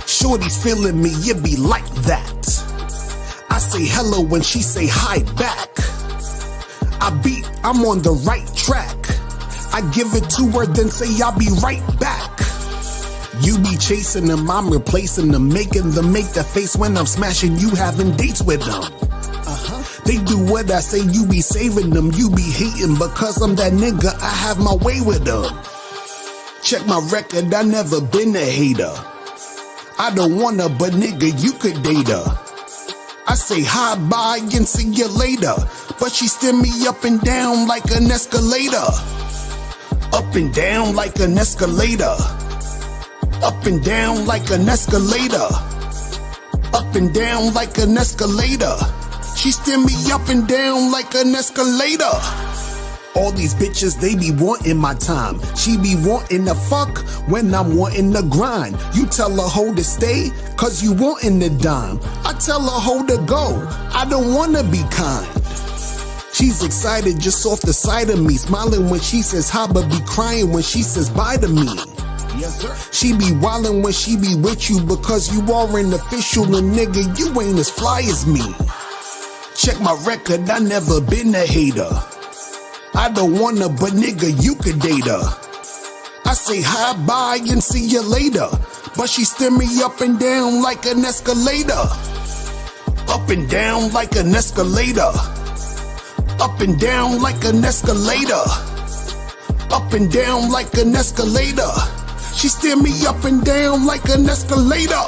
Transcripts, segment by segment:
Shorty's feeling me, it be like that. I say hello when she say hi back. I'm on the right track. I give it to her, then say I'll be right back. You be chasing them, I'm replacing them, making them make the face when I'm smashing you, having dates with them. They do what I say, you be saving them, you be hating because I'm that nigga, I have my way with them. Check my record, I never been a hater. I don't wanna, but nigga, you could date her. I say hi, bye, and see you later. But she steer me up and down like an escalator. Up and down like an escalator. Up and down like an escalator. Up and down like an escalator. She steer me up and down like an escalator. All these bitches, they be wanting my time. She be wanting to fuck when I'm wanting to grind. You tell her hoe to stay, cause you wanting the dime. I tell her hoe to go, I don't wanna be kind. She's excited just off the side of me, smiling when she says hi, but be crying when she says bye to me. Yes, sir. She be wildin' when she be with you because you are an official and nigga, you ain't as fly as me. Check my record, I never been a hater. I don't wanna, but nigga, you could date her. I say hi, bye, and see you later. But she steer me up and down like an escalator. Up and down like an escalator. Up and down like an escalator. Up and down like an escalator. She steer me up and down like an escalator.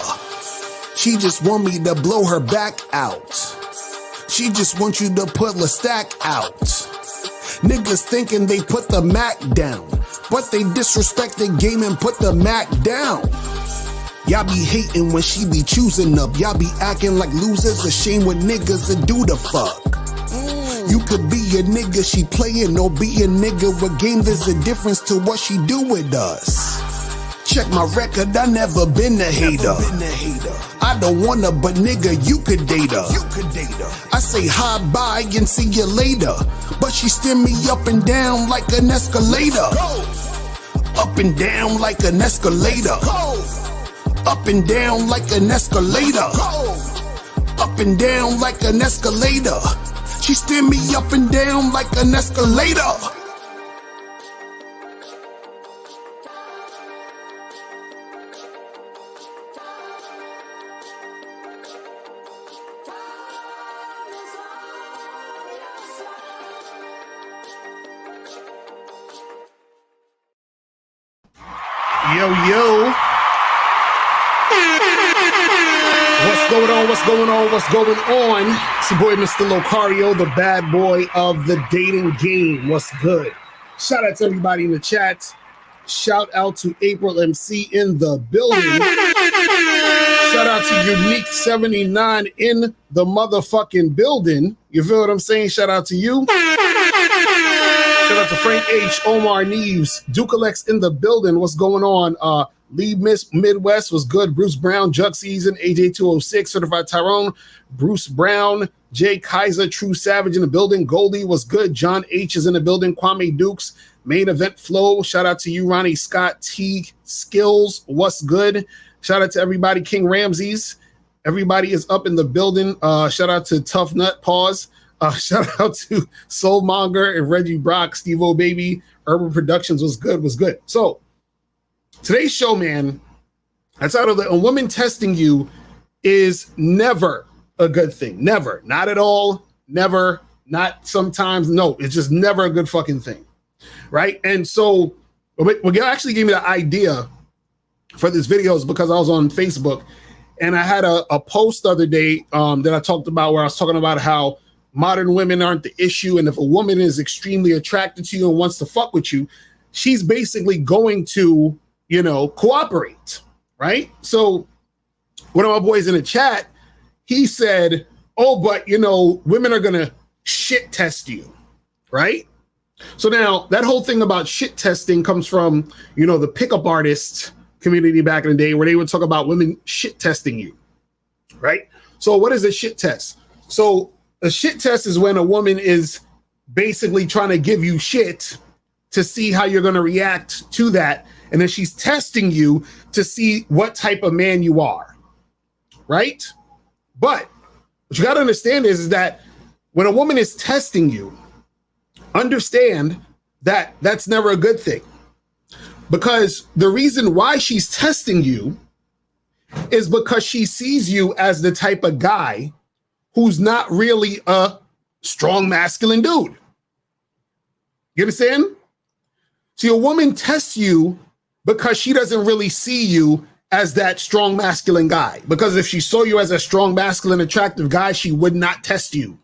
She just want me to blow her back out. She just wants you to pull a stack out. Niggas thinking they put the Mac down, but they disrespect the game and put the Mac down. Y'all be hating when she be choosing up. Y'all be acting like losers, ashamed when niggas that do the fuck. You could be a nigga she playing or be a nigga with game. There's a difference to what she do with us. Check my record, I never been a hater. I don't wanna, but nigga, you could date her. I say hi, bye, and see you later. But she steer me up and down like an escalator. Up and down like an escalator. Up and down like an escalator. Up and down like an escalator. She steer me up and down like an escalator. Yo. What's going on? It's your boy, Mr. Locario, the bad boy of the dating game. What's good? Shout out to everybody in the chat. Shout out to April MC in the building. Shout out to Unique79 in the motherfucking building. You feel what I'm saying? Shout out to you. Shout out to Frank H, Omar Neves, Dukalex in the building. What's going on? Lee Miss Midwest was good. Bruce Brown, Jug Season, AJ206, Certified Tyrone, Bruce Brown, Jay Kaiser, True Savage in the building. Goldie was good. John H is in the building. Kwame Dukes, Main Event Flow. Shout out to you, Ronnie Scott T Skills. What's good? Shout out to everybody. King Ramses. Everybody is up in the building. Shout out to Tough Nut Pause. Shout out to Soulmonger and Reggie Brock, Steve O Baby, Urban Productions was good. So today's show, man, I titled it, "A Woman Testing You is Never a Good Thing." Never, not at all, never, not sometimes. No, it's just never a good fucking thing, right? And so what actually gave me the idea for this video is because I was on Facebook and I had a post the other day that I talked about where I was talking about how modern women aren't the issue, and if a woman is extremely attracted to you and wants to fuck with you, she's basically going to, cooperate, right? So one of my boys in the chat, he said, oh, but, women are going to shit test you, right? So now that whole thing about shit testing comes from, the pickup artist community back in the day where they would talk about women shit testing you, right? So what is a shit test? So a shit test is when a woman is basically trying to give you shit to see how you're going to react to that. And then she's testing you to see what type of man you are, right? But what you got to understand is that when a woman is testing you, understand that that's never a good thing. Because the reason why she's testing you is because she sees you as the type of guy who's not really a strong masculine dude. You understand? See, a woman tests you because she doesn't really see you as that strong masculine guy. Because if she saw you as a strong masculine attractive guy, she would not test you.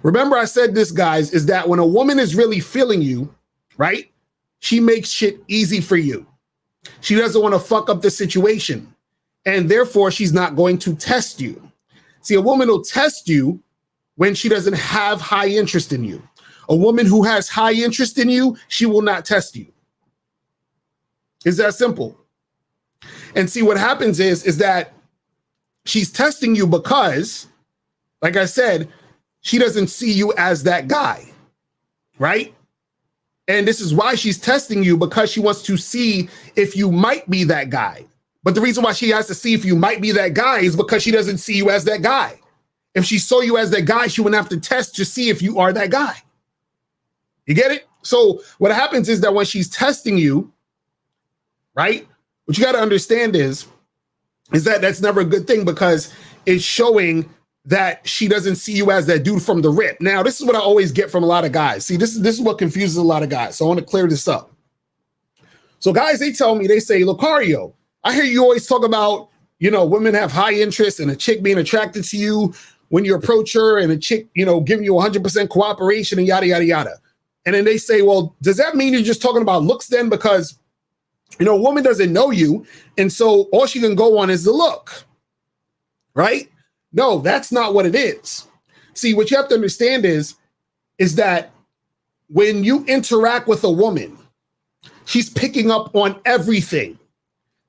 Remember I said this, guys, is that when a woman is really feeling you, right, she makes shit easy for you. She doesn't want to fuck up the situation. And therefore, she's not going to test you. See, a woman will test you when she doesn't have high interest in you. A woman who has high interest in you, she will not test you. It's that simple. And see, what happens is that she's testing you because, like I said, she doesn't see you as that guy, right? And this is why she's testing you, because she wants to see if you might be that guy. But the reason why she has to see if you might be that guy is because she doesn't see you as that guy. If she saw you as that guy, she wouldn't have to test to see if you are that guy. You get it? So what happens is that when she's testing you, right, what you got to understand is that that's never a good thing, because it's showing that she doesn't see you as that dude from the rip. Now, this is what I always get from a lot of guys. See, this is what confuses a lot of guys. So I want to clear this up. So guys, they tell me, they say, Lucario, I hear you always talk about, women have high interest and a chick being attracted to you when you approach her, and a chick, giving you 100% cooperation and yada, yada, yada. And then they say, well, does that mean you're just talking about looks then? Because, a woman doesn't know you, and so all she can go on is the look, right? No, that's not what it is. See, what you have to understand is that when you interact with a woman, she's picking up on everything.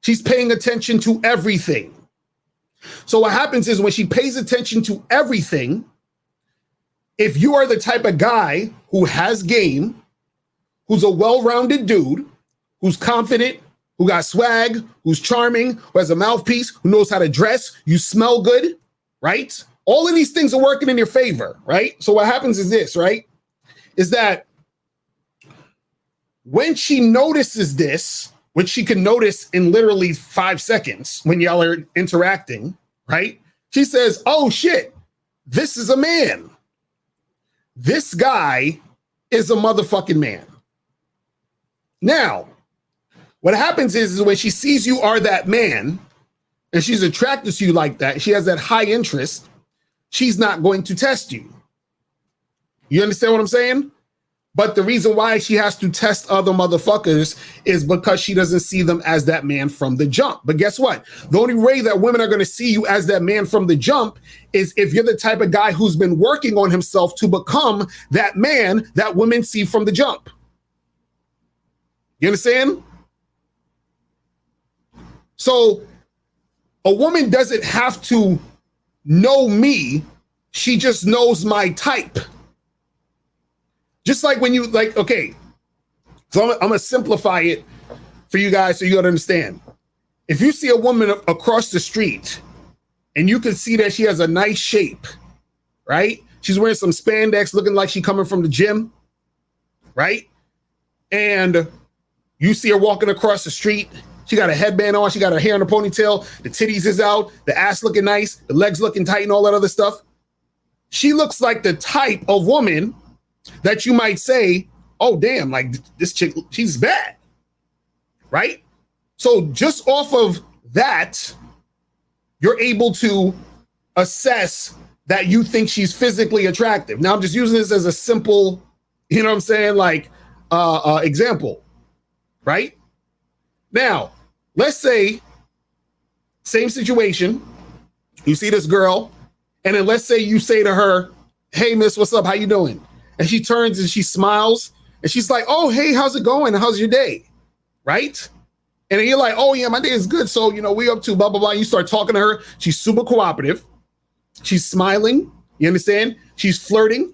She's paying attention to everything. So what happens is when she pays attention to everything, if you are the type of guy who has game, who's a well-rounded dude, who's confident, who got swag, who's charming, who has a mouthpiece, who knows how to dress, you smell good, right? All of these things are working in your favor, right? So what happens is this, right? Is that when she notices this, which she can notice in literally 5 seconds when y'all are interacting, right? She says, oh shit, this is a man. This guy is a motherfucking man. Now, what happens is when she sees you are that man, and she's attracted to you like that, she has that high interest, she's not going to test you. You understand what I'm saying? But the reason why she has to test other motherfuckers is because she doesn't see them as that man from the jump. But guess what? The only way that women are going to see you as that man from the jump is if you're the type of guy who's been working on himself to become that man that women see from the jump. You understand? So a woman doesn't have to know me. She just knows my type. Just like when you okay, so I'm gonna simplify it for you guys so you gotta understand. If you see a woman across the street and you can see that she has a nice shape, right? She's wearing some spandex, looking like she's coming from the gym, right? And you see her walking across the street. She got a headband on, she got her hair in a ponytail, the titties is out, the ass looking nice, the legs looking tight and all that other stuff. She looks like the type of woman that you might say, oh, damn, like this chick, she's bad, right? So just off of that, you're able to assess that you think she's physically attractive. Now, I'm just using this as a simple, example, right? Now, let's say, same situation, you see this girl, and then let's say you say to her, hey, miss, what's up? How you doing? And she turns and she smiles and she's like, oh, hey, how's it going? How's your day? Right? And then you're like, oh, yeah, my day is good. So, we up to blah, blah, blah. You start talking to her. She's super cooperative. She's smiling. You understand? She's flirting.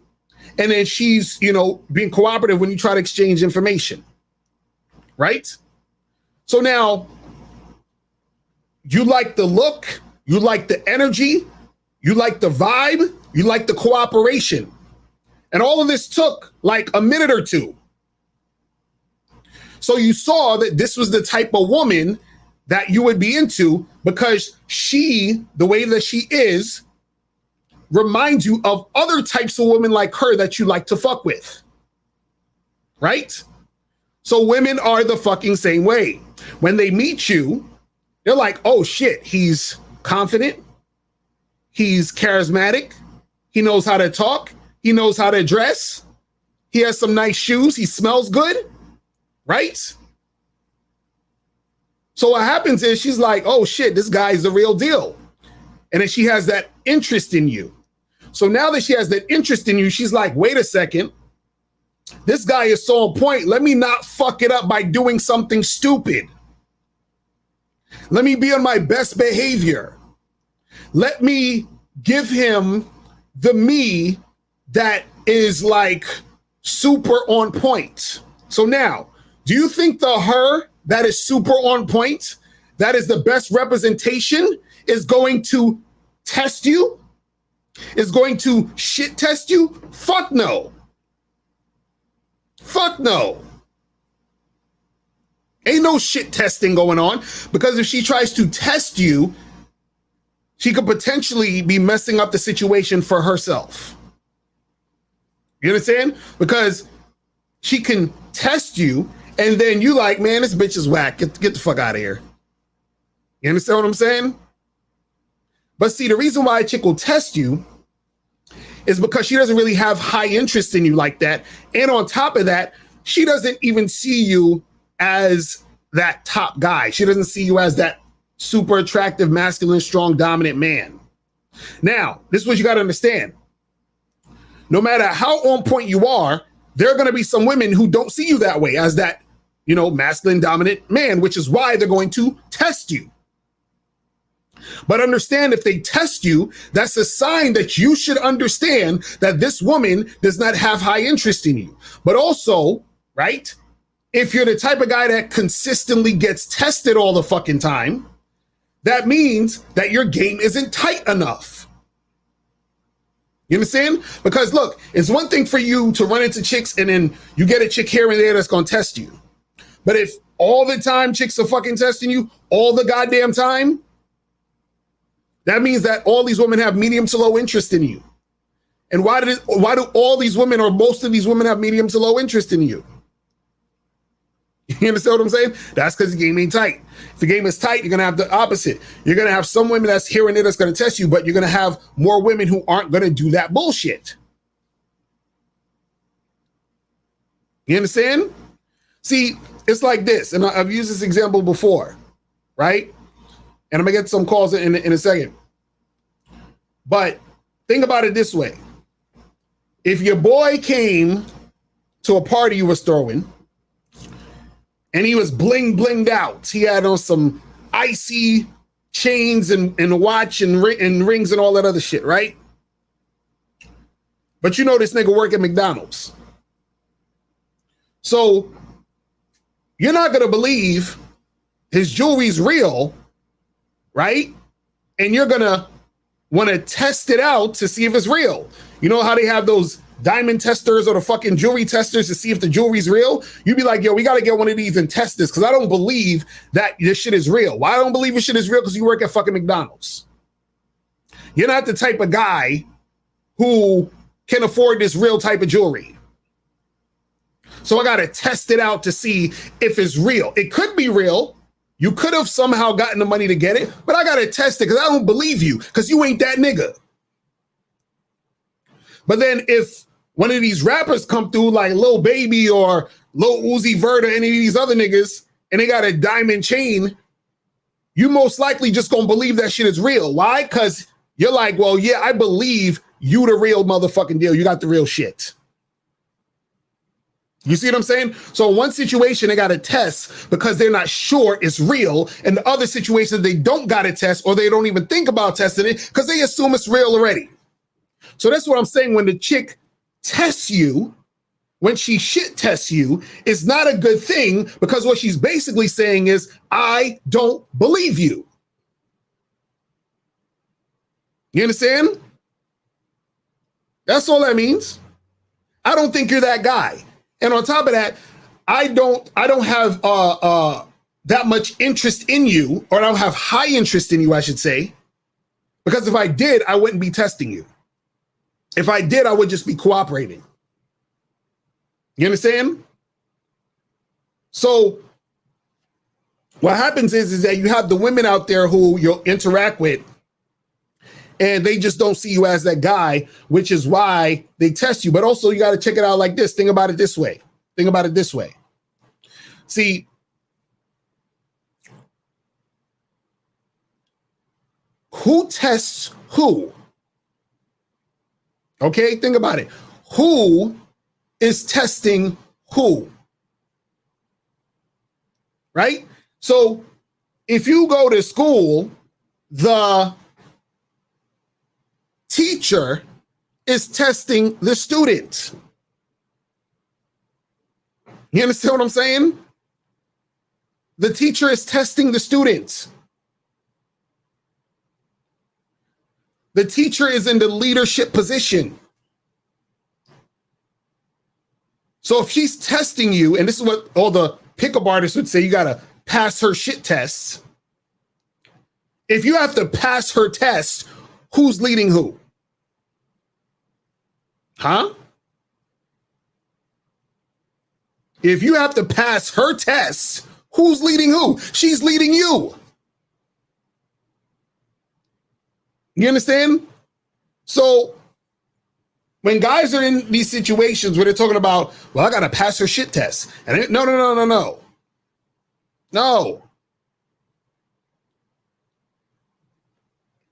and then she's, you know, being cooperative when you try to exchange information, right? So now you like the look, you like the energy, you like the vibe, you like the cooperation. And all of this took like a minute or two. So you saw that this was the type of woman that you would be into because she, the way that she is, reminds you of other types of women like her that you like to fuck with. Right? So women are the fucking same way. When they meet you, they're like, oh shit, he's confident. He's charismatic. He knows how to talk. He knows how to dress. He has some nice shoes. He smells good. Right? So what happens is she's like, oh shit, this guy's the real deal. And then she has that interest in you. So now that she has that interest in you, she's like, wait a second. This guy is so on point. Let me not fuck it up by doing something stupid. Let me be on my best behavior. Let me give him the me that is like super on point. So now, do you think the her that is super on point, that is the best representation, is going to test you? Is going to shit test you? Fuck no. Fuck no. Ain't no shit testing going on, because if she tries to test you, she could potentially be messing up the situation for herself. You understand? Because she can test you and then you like, man, this bitch is whack. Get the fuck out of here. You understand what I'm saying? But see, the reason why a chick will test you is because she doesn't really have high interest in you like that. And on top of that, she doesn't even see you as that top guy. She doesn't see you as that super attractive, masculine, strong, dominant man. Now, this is what you got to understand. No matter how on point you are, there are going to be some women who don't see you that way, as that, you know, masculine, dominant man, which is why they're going to test you. But understand, if they test you, that's a sign that you should understand that this woman does not have high interest in you. But also, right, if you're the type of guy that consistently gets tested all the fucking time, that means that your game isn't tight enough. You understand? Because look, it's one thing for you to run into chicks and then you get a chick here and there that's going to test you. But if all the time chicks are fucking testing you all the goddamn time, that means that all these women have medium to low interest in you. And why do all these women, or most of these women, have medium to low interest in you? You understand what I'm saying? That's because the game ain't tight. If the game is tight, you're going to have the opposite. You're going to have some women that's here and there that's going to test you, but you're going to have more women who aren't going to do that bullshit. You understand? See, it's like this, and I've used this example before, right? And I'm going to get some calls in a second. But think about it this way. If your boy came to a party you was throwing, and he was blinged out, he had on some icy chains and a watch and rings and all that other shit, right? But you know this nigga work at McDonald's. So you're not going to believe his jewelry's real, right? And you're going to want to test it out to see if it's real. You know how they have those diamond testers or the fucking jewelry testers to see if the jewelry's real? You'd be like, yo, we got to get one of these and test this, because I don't believe that this shit is real. Why I don't believe this shit is real? Because you work at fucking McDonald's. You're not the type of guy who can afford this real type of jewelry. So I got to test it out to see if it's real. It could be real. You could have somehow gotten the money to get it, but I got to test it because I don't believe you, because you ain't that nigga. But then if one of these rappers come through like Lil Baby or Lil Uzi Vert or any of these other niggas, and they got a diamond chain, you most likely just gonna believe that shit is real. Why? Because you're like, well, yeah, I believe you the real motherfucking deal. You got the real shit. You see what I'm saying? So in one situation, they got to test because they're not sure it's real. And the other situation, they don't got to test, or they don't even think about testing it because they assume it's real already. So that's what I'm saying. When the chick tests you, when she shit tests you, is not a good thing, because what she's basically saying is, I don't believe you. You understand? That's all that means. I don't think you're that guy. And on top of that, I don't have that much interest in you, or I don't have high interest in you, I should say. Because if I did, I wouldn't be testing you. If I did, I would just be cooperating. You understand? So what happens is that you have the women out there who you'll interact with, and they just don't see you as that guy, which is why they test you. But also, you got to check it out like this. Think about it this way. Think about it this way. See, who tests who? Okay, think about it. Who is testing who? Right? So if you go to school, the teacher is testing the student. You understand what I'm saying? The teacher is testing the student. The teacher is in the leadership position. So if she's testing you, and this is what all the pickup artists would say, you got to pass her shit tests. If you have to pass her test, who's leading who? Huh? If you have to pass her tests, who's leading who? She's leading you. You understand? So when guys are in these situations where they're talking about, well, I got to pass her shit test. And no.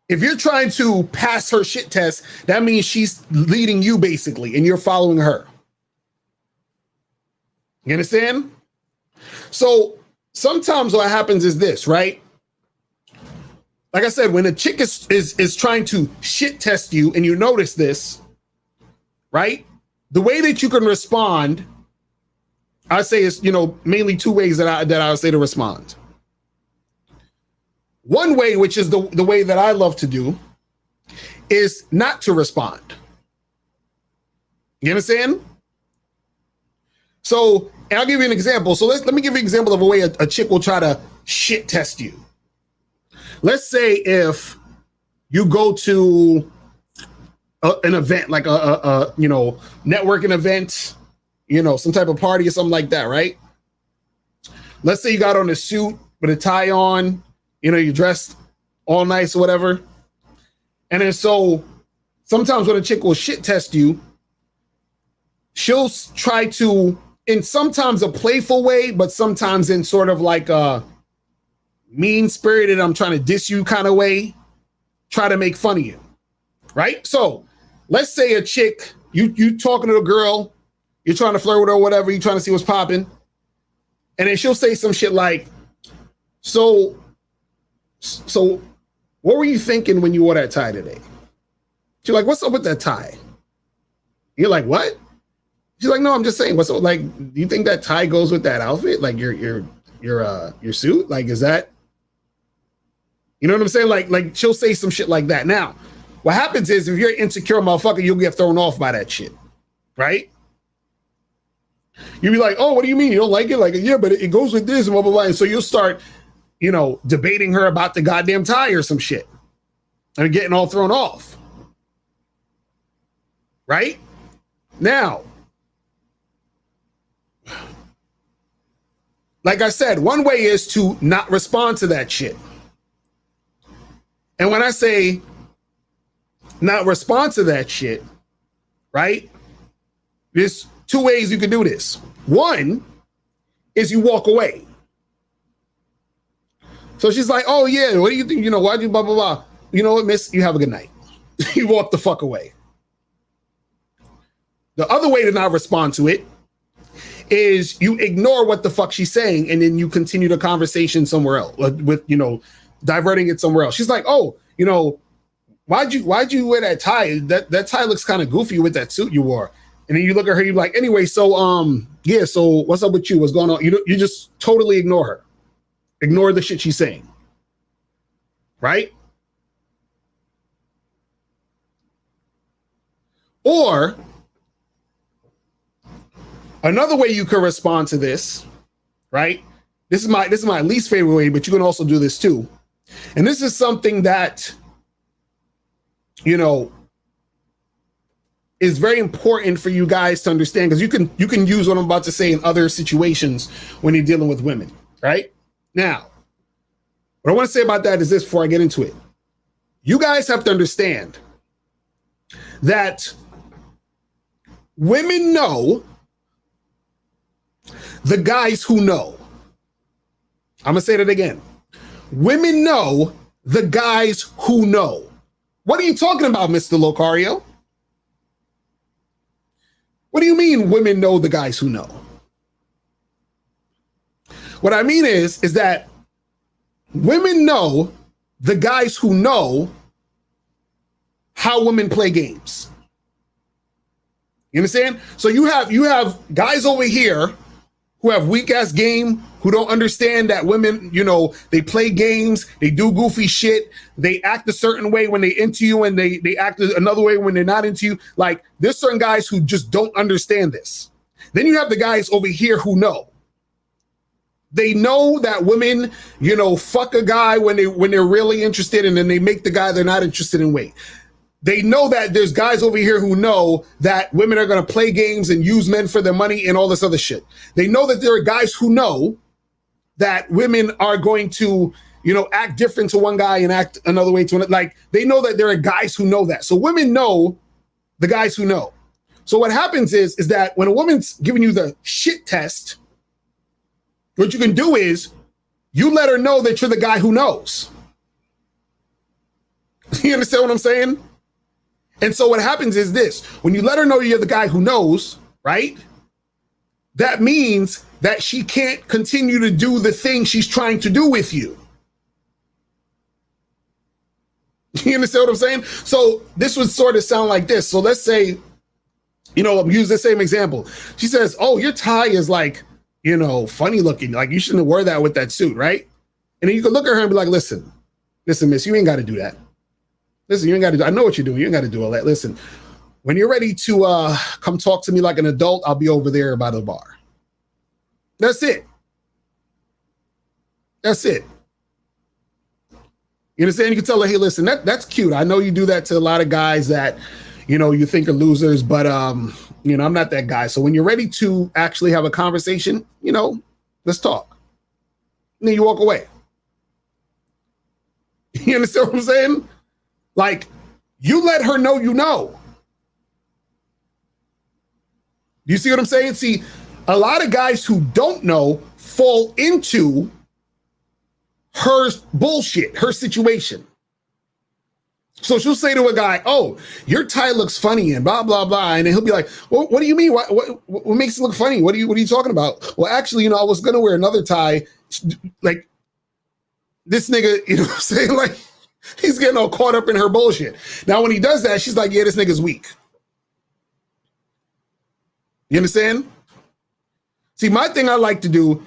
If you're trying to pass her shit test, that means she's leading you basically, and you're following her. You understand? So sometimes what happens is this, right? Like I said, when a chick is trying to shit test you, and you notice this, right? The way that you can respond, I say is, mainly two ways that I would say to respond. One way, which is the way that I love to do, is not to respond. You understand? So, and I'll give you an example. So let me give you an example of a way a chick will try to shit test you. Let's say if you go to an event, like a networking event, some type of party or something like that, right? Let's say you got on a suit with a tie on, you're dressed all nice or whatever. And then so sometimes when a chick will shit test you, she'll try to, in sometimes a playful way, but sometimes in sort of like a mean-spirited, I'm trying to diss you kind of way, try to make fun of you, right? So let's say a chick, you talking to a girl, you're trying to flirt with her or whatever, you're trying to see what's popping, and then she'll say some shit like, so what were you thinking when you wore that tie today? She's like, what's up with that tie? You're like, what? She's like, no, I'm just saying, what's up? Like, do you think that tie goes with that outfit? Like your suit? Like, is that, you know what I'm saying? Like she'll say some shit like that. Now, what happens is if you're an insecure motherfucker, you'll get thrown off by that shit, right? You'll be like, oh, what do you mean? You don't like it? Like, yeah, but it goes with this and blah, blah, blah. And so you'll start, debating her about the goddamn tie or some shit and getting all thrown off. Right? Now, like I said, one way is to not respond to that shit. And when I say not respond to that shit, right? There's two ways you can do this. One is you walk away. So she's like, oh yeah, what do you think? Why'd you blah, blah, blah. You know what, miss? You have a good night. You walk the fuck away. The other way to not respond to it is you ignore what the fuck she's saying, and then you continue the conversation somewhere else with, diverting it somewhere else. She's like, oh, why'd you wear that tie? That tie looks kind of goofy with that suit you wore. And then you look at her, you're like, anyway, so yeah, so what's up with you? What's going on? You just totally ignore her. Ignore the shit she's saying. Right? Or another way you could respond to this, right? This is my least favorite way, but you can also do this too. And this is something that, you know, is very important for you guys to understand, because you can use what I'm about to say in other situations when you're dealing with women, right? Now, what I want to say about that is this before I get into it. You guys have to understand that women know the guys who know. I'm going to say that again. Women know the guys who know. What are you talking about, Mr. Locario? What do you mean women know the guys who know? What I mean is that women know the guys who know how women play games. You understand? So you have guys over here who have weak ass game, who don't understand that women, you know, they play games, they do goofy shit, they act a certain way when they into you, and they act another way when they're not into you. Like, there's certain guys who just don't understand this. Then you have the guys over here who know. They know that women, you know, fuck a guy when they're really interested, and then they make the guy they're not interested in wait. They know that there's guys over here who know that women are going to play games and use men for their money and all this other shit. They know that there are guys who know that women are going to, you know, act different to one guy and act another way to another. Like, they know that there are guys who know that. So women know the guys who know. So what happens is that when a woman's giving you the shit test, what you can do is you let her know that you're the guy who knows. You understand what I'm saying? And so what happens is this: when you let her know you're the guy who knows, right? That means that she can't continue to do the thing she's trying to do with you. You understand what I'm saying? So this would sort of sound like this. So let's say, you know, I'll use the same example. She says, oh, your tie is like, you know, funny looking. Like, you shouldn't wear that with that suit, right? And then you can look at her and be like, listen, miss, you ain't got to do that. Listen, you ain't got to do, I know what you're doing. You ain't got to do all that. Listen, when you're ready to come talk to me like an adult, I'll be over there by the bar. That's it. That's it. You understand? You can tell her, hey, listen, that's cute. I know you do that to a lot of guys that, you know, you think are losers, but, you know, I'm not that guy. So when you're ready to actually have a conversation, you know, let's talk. And then you walk away. You understand what I'm saying? Like, you let her know you know. You see what I'm saying? See, a lot of guys who don't know fall into her bullshit, her situation. So she'll say to a guy, oh, your tie looks funny and blah, blah, blah. And then he'll be like, well, what do you mean? What makes it look funny? What are you talking about? Well, actually, you know, I was going to wear another tie. Like, this nigga, you know what I'm saying? Like, he's getting all caught up in her bullshit. Now, when he does that, she's like, yeah, this nigga's weak. You understand? See, my thing I like to do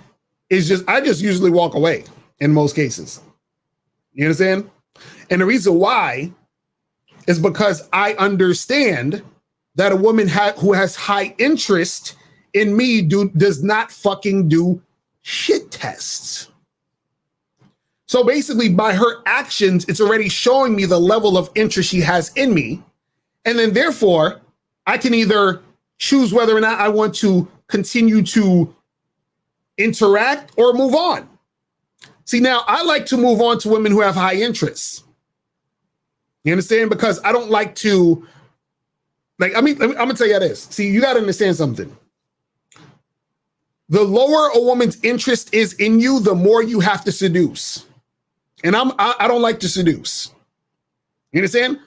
is I just usually walk away in most cases. You understand? And the reason why is because I understand that a woman who has high interest in me does not fucking do shit tests. So basically, by her actions, it's already showing me the level of interest she has in me. And then therefore, I can either choose whether or not I want to continue to interact or move on. See, now I like to move on to women who have high interests. You understand? Because I don't like to, like, I mean, I'm going to tell you this. See, you got to understand something. The lower a woman's interest is in you, the more you have to seduce. And I don't like to seduce. You understand?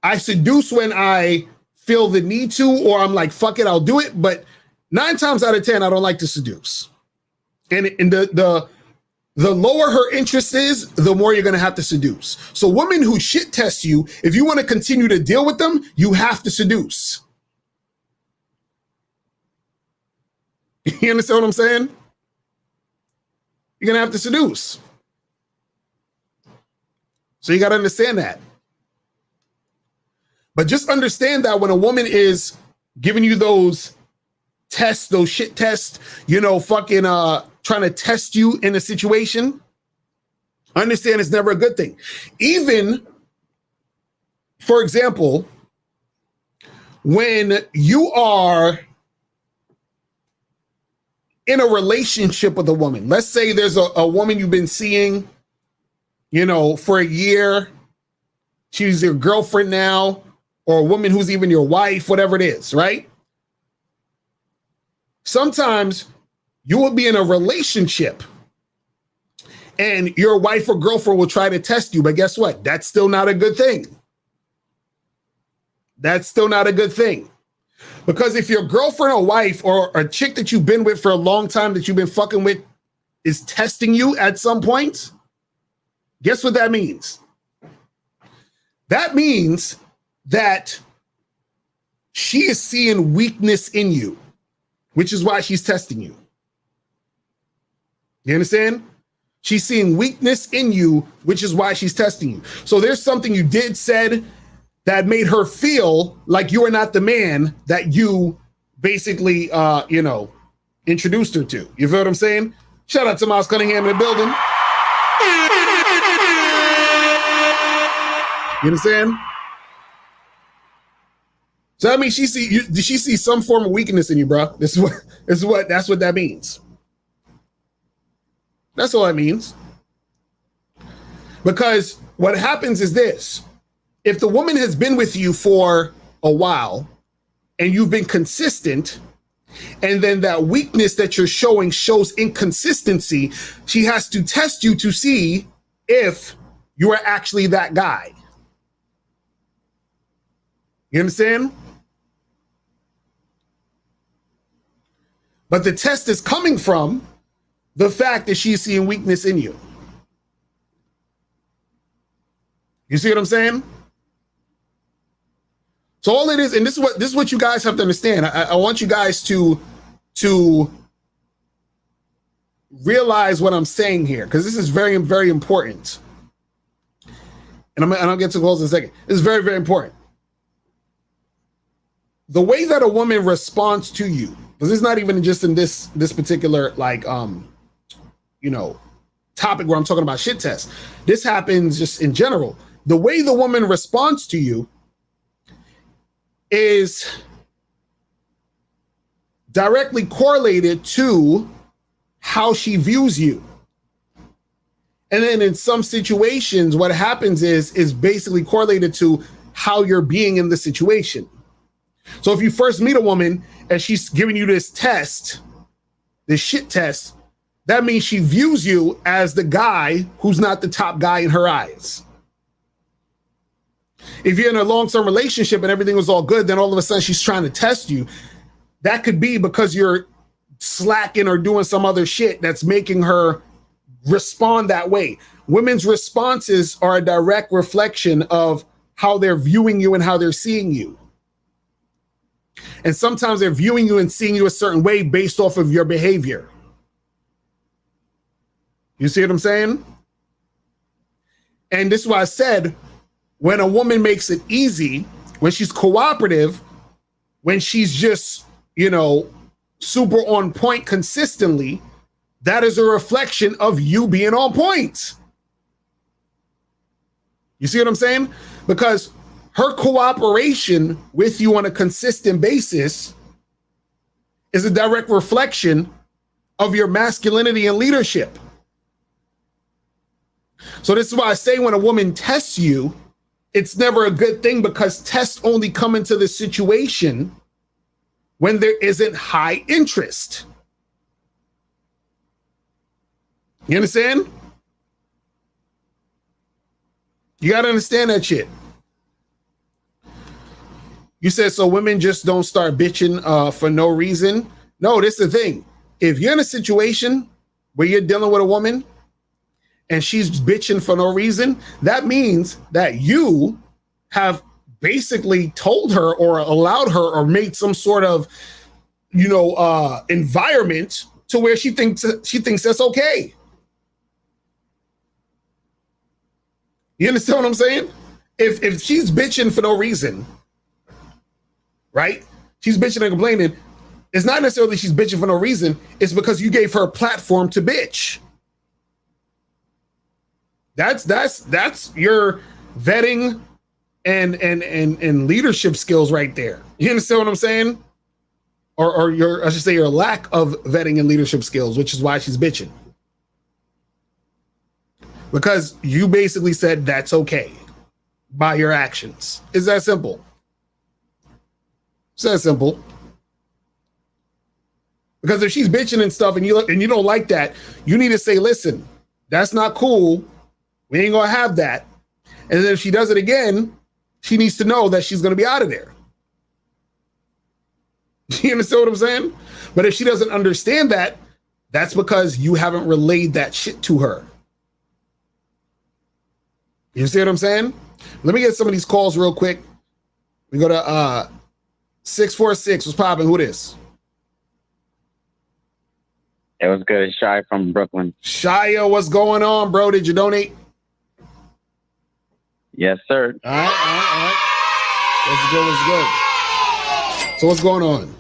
I seduce when I feel the need to, or I'm like, fuck it, I'll do it. But 9 times out of 10, I don't like to seduce. And the lower her interest is, the more you're going to have to seduce. So women who shit test you, if you want to continue to deal with them, you have to seduce. You understand what I'm saying? You're going to have to seduce. So you got to understand that. But just understand that when a woman is giving you those tests, those shit tests, fucking trying to test you in a situation, understand it's never a good thing. Even, for example, when you are in a relationship with a woman, let's say there's a woman you've been seeing, for a year, she's your girlfriend now, or a woman who's even your wife, whatever it is, right? Sometimes you will be in a relationship and your wife or girlfriend will try to test you, but guess what? That's still not a good thing. That's still not a good thing. Because if your girlfriend or wife or a chick that you've been with for a long time that you've been fucking with is testing you at some point, guess what that means? That means that she is seeing weakness in you, which is why she's testing you. You understand? She's seeing weakness in you, which is why she's testing you. So there's something you did, said, that made her feel like you are not the man that you basically, introduced her to. You feel what I'm saying? Shout out to Miles Cunningham in the building. You understand? So that means she see some form of weakness in you, bro. That's what that means. That's all that means. Because what happens is this: if the woman has been with you for a while and you've been consistent, and then that weakness that you're showing shows inconsistency, she has to test you to see if you are actually that guy. You understand? But the test is coming from the fact that she's seeing weakness in you. You see what I'm saying? So all it is, and this is what you guys have to understand. I want you guys to realize what I'm saying here, because this is very, very important. And I'll get to close in a second. This is very, very important. The way that a woman responds to you, because it's not even just in this particular topic where I'm talking about shit tests. This happens just in general. The way the woman responds to you is directly correlated to how she views you. And then in some situations, what happens is basically correlated to how you're being in the situation. So if you first meet a woman and she's giving you this test, this shit test, that means she views you as the guy who's not the top guy in her eyes. If you're in a long-term relationship and everything was all good, then all of a sudden she's trying to test you. That could be because you're slacking or doing some other shit that's making her respond that way. Women's responses are a direct reflection of how they're viewing you and how they're seeing you. And sometimes they're viewing you and seeing you a certain way based off of your behavior. You see what I'm saying? And this is why I said, when a woman makes it easy, when she's cooperative, when she's just, super on point consistently, that is a reflection of you being on point. You see what I'm saying? Because her cooperation with you on a consistent basis is a direct reflection of your masculinity and leadership. So this is why I say when a woman tests you, it's never a good thing, because tests only come into the situation when there isn't high interest. You understand? You got to understand that shit. You said, so women just don't start bitching for no reason. No, this is the thing. If you're in a situation where you're dealing with a woman and she's bitching for no reason, that means that you have basically told her or allowed her or made some sort of environment to where she thinks that's okay. You understand what I'm saying? If she's bitching for no reason, right? She's bitching and complaining. It's not necessarily she's bitching for no reason. It's because you gave her a platform to bitch. That's your vetting and leadership skills right there. You understand what I'm saying? Or I should say your lack of vetting and leadership skills, which is why she's bitching. Because you basically said that's okay by your actions. It's that simple. It's that simple. Because if she's bitching and stuff and you don't like that, you need to say, listen, that's not cool. We ain't gonna have that. And then if she does it again, she needs to know that she's gonna be out of there. You understand what I'm saying? But if she doesn't understand that, that's because you haven't relayed that shit to her. You see what I'm saying? Let me get some of these calls real quick. We go to 646. What's popping? Who this? It was good. Shy from Brooklyn. Shia, what's going on, bro? Did you donate? Yes, sir. All right. Let's go. So what's going on?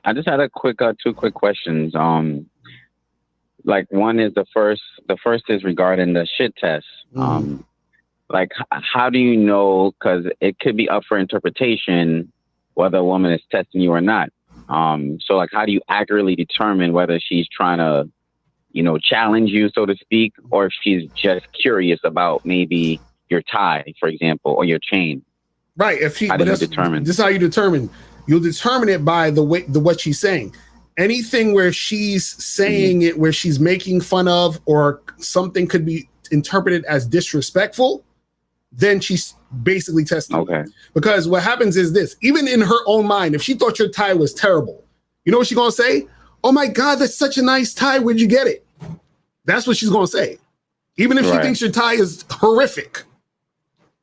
I just had a quick, two quick questions. Like one is the first is regarding the shit test. Like how do you know? Because it could be up for interpretation whether a woman is testing you or not. So like, how do you accurately determine whether she's trying to, challenge you, so to speak, or if she's just curious about maybe your tie, for example, or your chain? Right. How do you determine? This is how you determine. You'll determine it by what she's saying. Anything where she's saying it, where she's making fun of, or something could be interpreted as disrespectful, then she's basically testing. Okay. Because what happens is this, even in her own mind, if she thought your tie was terrible, you know what she's going to say? Oh my God, that's such a nice tie. Where'd you get it? That's what she's going to say. Even if she thinks your tie is horrific.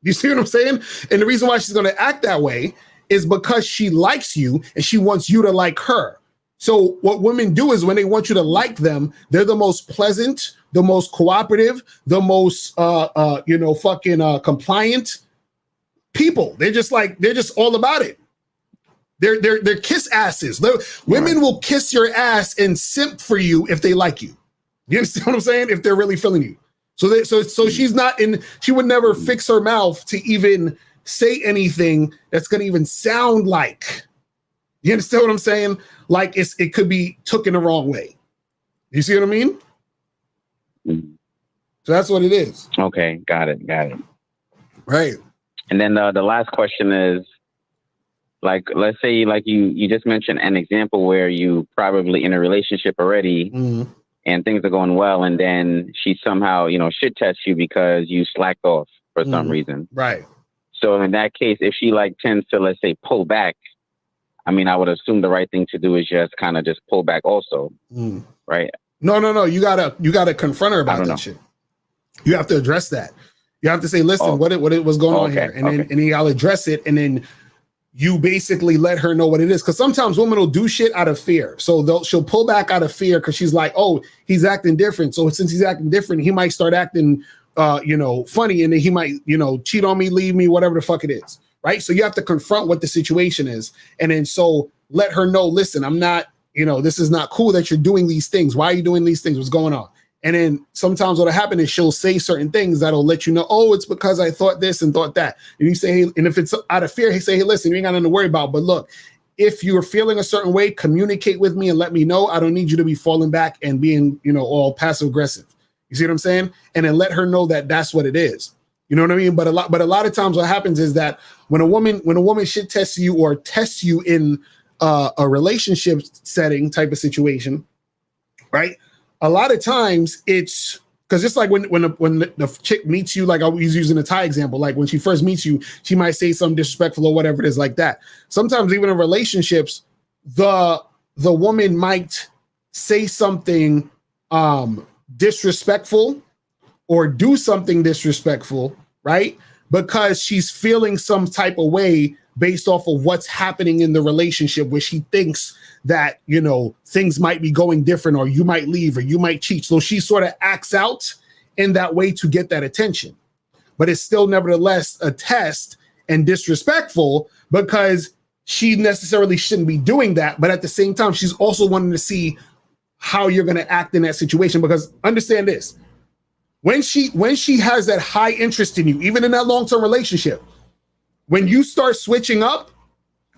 You see what I'm saying? And the reason why she's going to act that way is because she likes you and she wants you to like her. So what women do is when they want you to like them, they're the most pleasant, the most cooperative, the most, compliant people. They're just all about it. They're kiss asses. Women will kiss your ass and simp for you if they like you. You understand what I'm saying? If they're really feeling you. So she's not she would never fix her mouth to even say anything that's going to even sound like. You understand what I'm saying? Like it could be taken the wrong way. You see what I mean? So that's what it is. Okay, got it. Right. And then the last question is, like, let's say, like you just mentioned an example where you probably in a relationship already and things are going well, and then she somehow, shit tests you because you slacked off for some reason. Right. So in that case, if she tends to, let's say, pull back, I mean, I would assume the right thing to do is just kind of just pull back also, right? No. You gotta confront her about that shit. You have to address that. You have to say, listen, what was going on here? And then I'll address it. And then you basically let her know what it is. Because sometimes women will do shit out of fear. So she'll pull back out of fear because she's like, oh, he's acting different. So since he's acting different, he might start acting, funny. And then he might, cheat on me, leave me, whatever the fuck it is. Right. So you have to confront what the situation is. And then so let her know, listen, I'm not, this is not cool that you're doing these things. Why are you doing these things? What's going on? And then sometimes what'll happen is she'll say certain things that'll let you know, oh, it's because I thought this and thought that. And you say, hey, and if it's out of fear, he say, hey, listen, you ain't got nothing to worry about. But look, if you're feeling a certain way, communicate with me and let me know. I don't need you to be falling back and being, all passive aggressive. You see what I'm saying? And then let her know that that's what it is. You know what I mean? But a lot of times what happens is that when a woman shit tests you or tests you in a relationship setting type of situation, right? A lot of times it's because just like when the chick meets you, like I was using a tie example, like when she first meets you, she might say something disrespectful or whatever it is like that. Sometimes even in relationships, the woman might say something disrespectful or do something disrespectful, right? Because she's feeling some type of way based off of what's happening in the relationship, where she thinks that, you know, things might be going different, or you might leave, or you might cheat. So she sort of acts out in that way to get that attention. But it's still nevertheless a test and disrespectful, because she necessarily shouldn't be doing that. But at the same time, she's also wanting to see how you're going to act in that situation. Because understand this, when she has that high interest in you, even in that long-term relationship, when you start switching up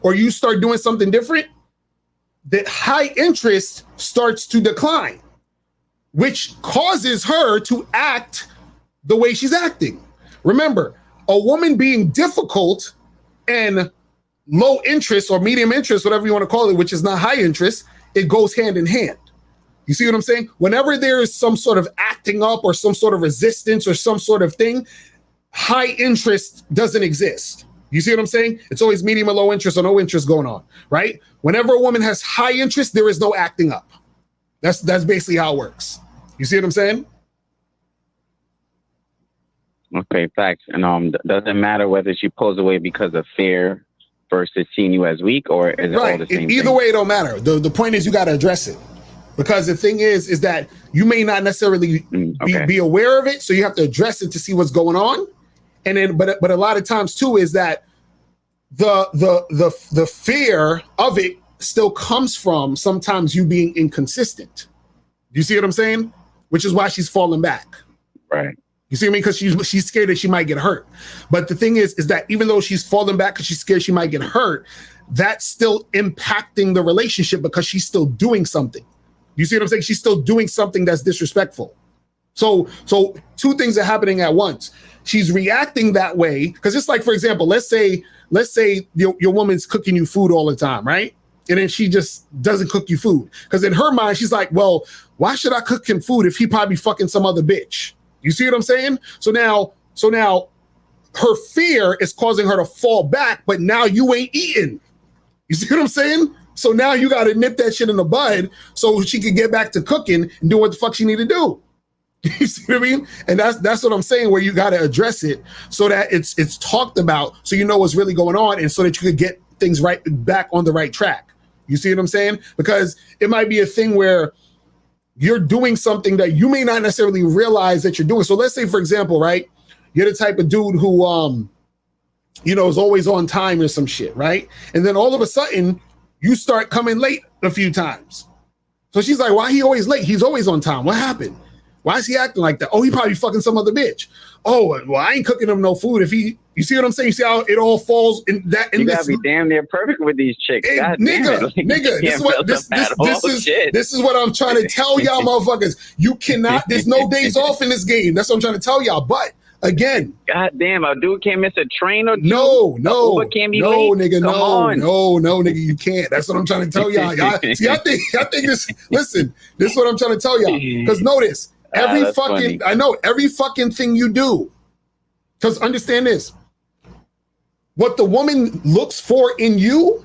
or you start doing something different, that high interest starts to decline, which causes her to act the way she's acting. Remember, a woman being difficult and low interest or medium interest, whatever you want to call it, which is not high interest, it goes hand in hand. You see what I'm saying? Whenever there is some sort of acting up or some sort of resistance or some sort of thing, high interest doesn't exist. You see what I'm saying? It's always medium or low interest or no interest going on, right? Whenever a woman has high interest, there is no acting up. That's basically how it works. You see what I'm saying? Okay, facts. And does it matter whether she pulls away because of fear versus seeing you as weak, or is it all the same Either thing? way, it don't matter. The point is you got to address it. Because the thing is that you may not necessarily be aware of it, so you have to address it to see what's going on. And then, but a lot of times too is that the fear of it still comes from sometimes you being inconsistent. Do you see what I'm saying? Which is why she's falling back. Right. You see what I mean? Because she's scared that she might get hurt. But the thing is that even though she's falling back because she's scared she might get hurt, that's still impacting the relationship because she's still doing something. You see what I'm saying? She's still doing something that's disrespectful. So two things are happening at once. She's reacting that way because it's like, for example, let's say your woman's cooking you food all the time, right? And then she just doesn't cook you food because in her mind she's like, well, why should I cook him food if he probably fucking some other bitch? You see what I'm saying? So now her fear is causing her to fall back, but now you ain't eating. You see what I'm saying? So now you got to nip that shit in the bud so she can get back to cooking and do what the fuck she need to do. You see what I mean? And that's what I'm saying, where you got to address it so that it's talked about, so you know what's really going on, and so that you could get things right back on the right track. You see what I'm saying? Because it might be a thing where you're doing something that you may not necessarily realize that you're doing. So let's say, for example, right, you're the type of dude who is always on time or some shit, right? And then all of a sudden you start coming late a few times. So she's like, why he always late? He's always on time. What happened? Why is he acting like that? Oh, he probably fucking some other bitch. Oh, well, I ain't cooking him no food. You see what I'm saying? You see how it all falls in that. You gotta be damn near perfect with these chicks. Nigga, this is what I'm trying to tell y'all motherfuckers. You cannot, there's no days off in this game. That's what I'm trying to tell y'all. But again, God damn, a dude can't miss a train or two. No, can't be late. Nigga, Come on. no, nigga, you can't. That's what I'm trying to tell y'all. I think this. Listen, this is what I'm trying to tell y'all. Because notice every fucking thing you do. Because understand this, what the woman looks for in you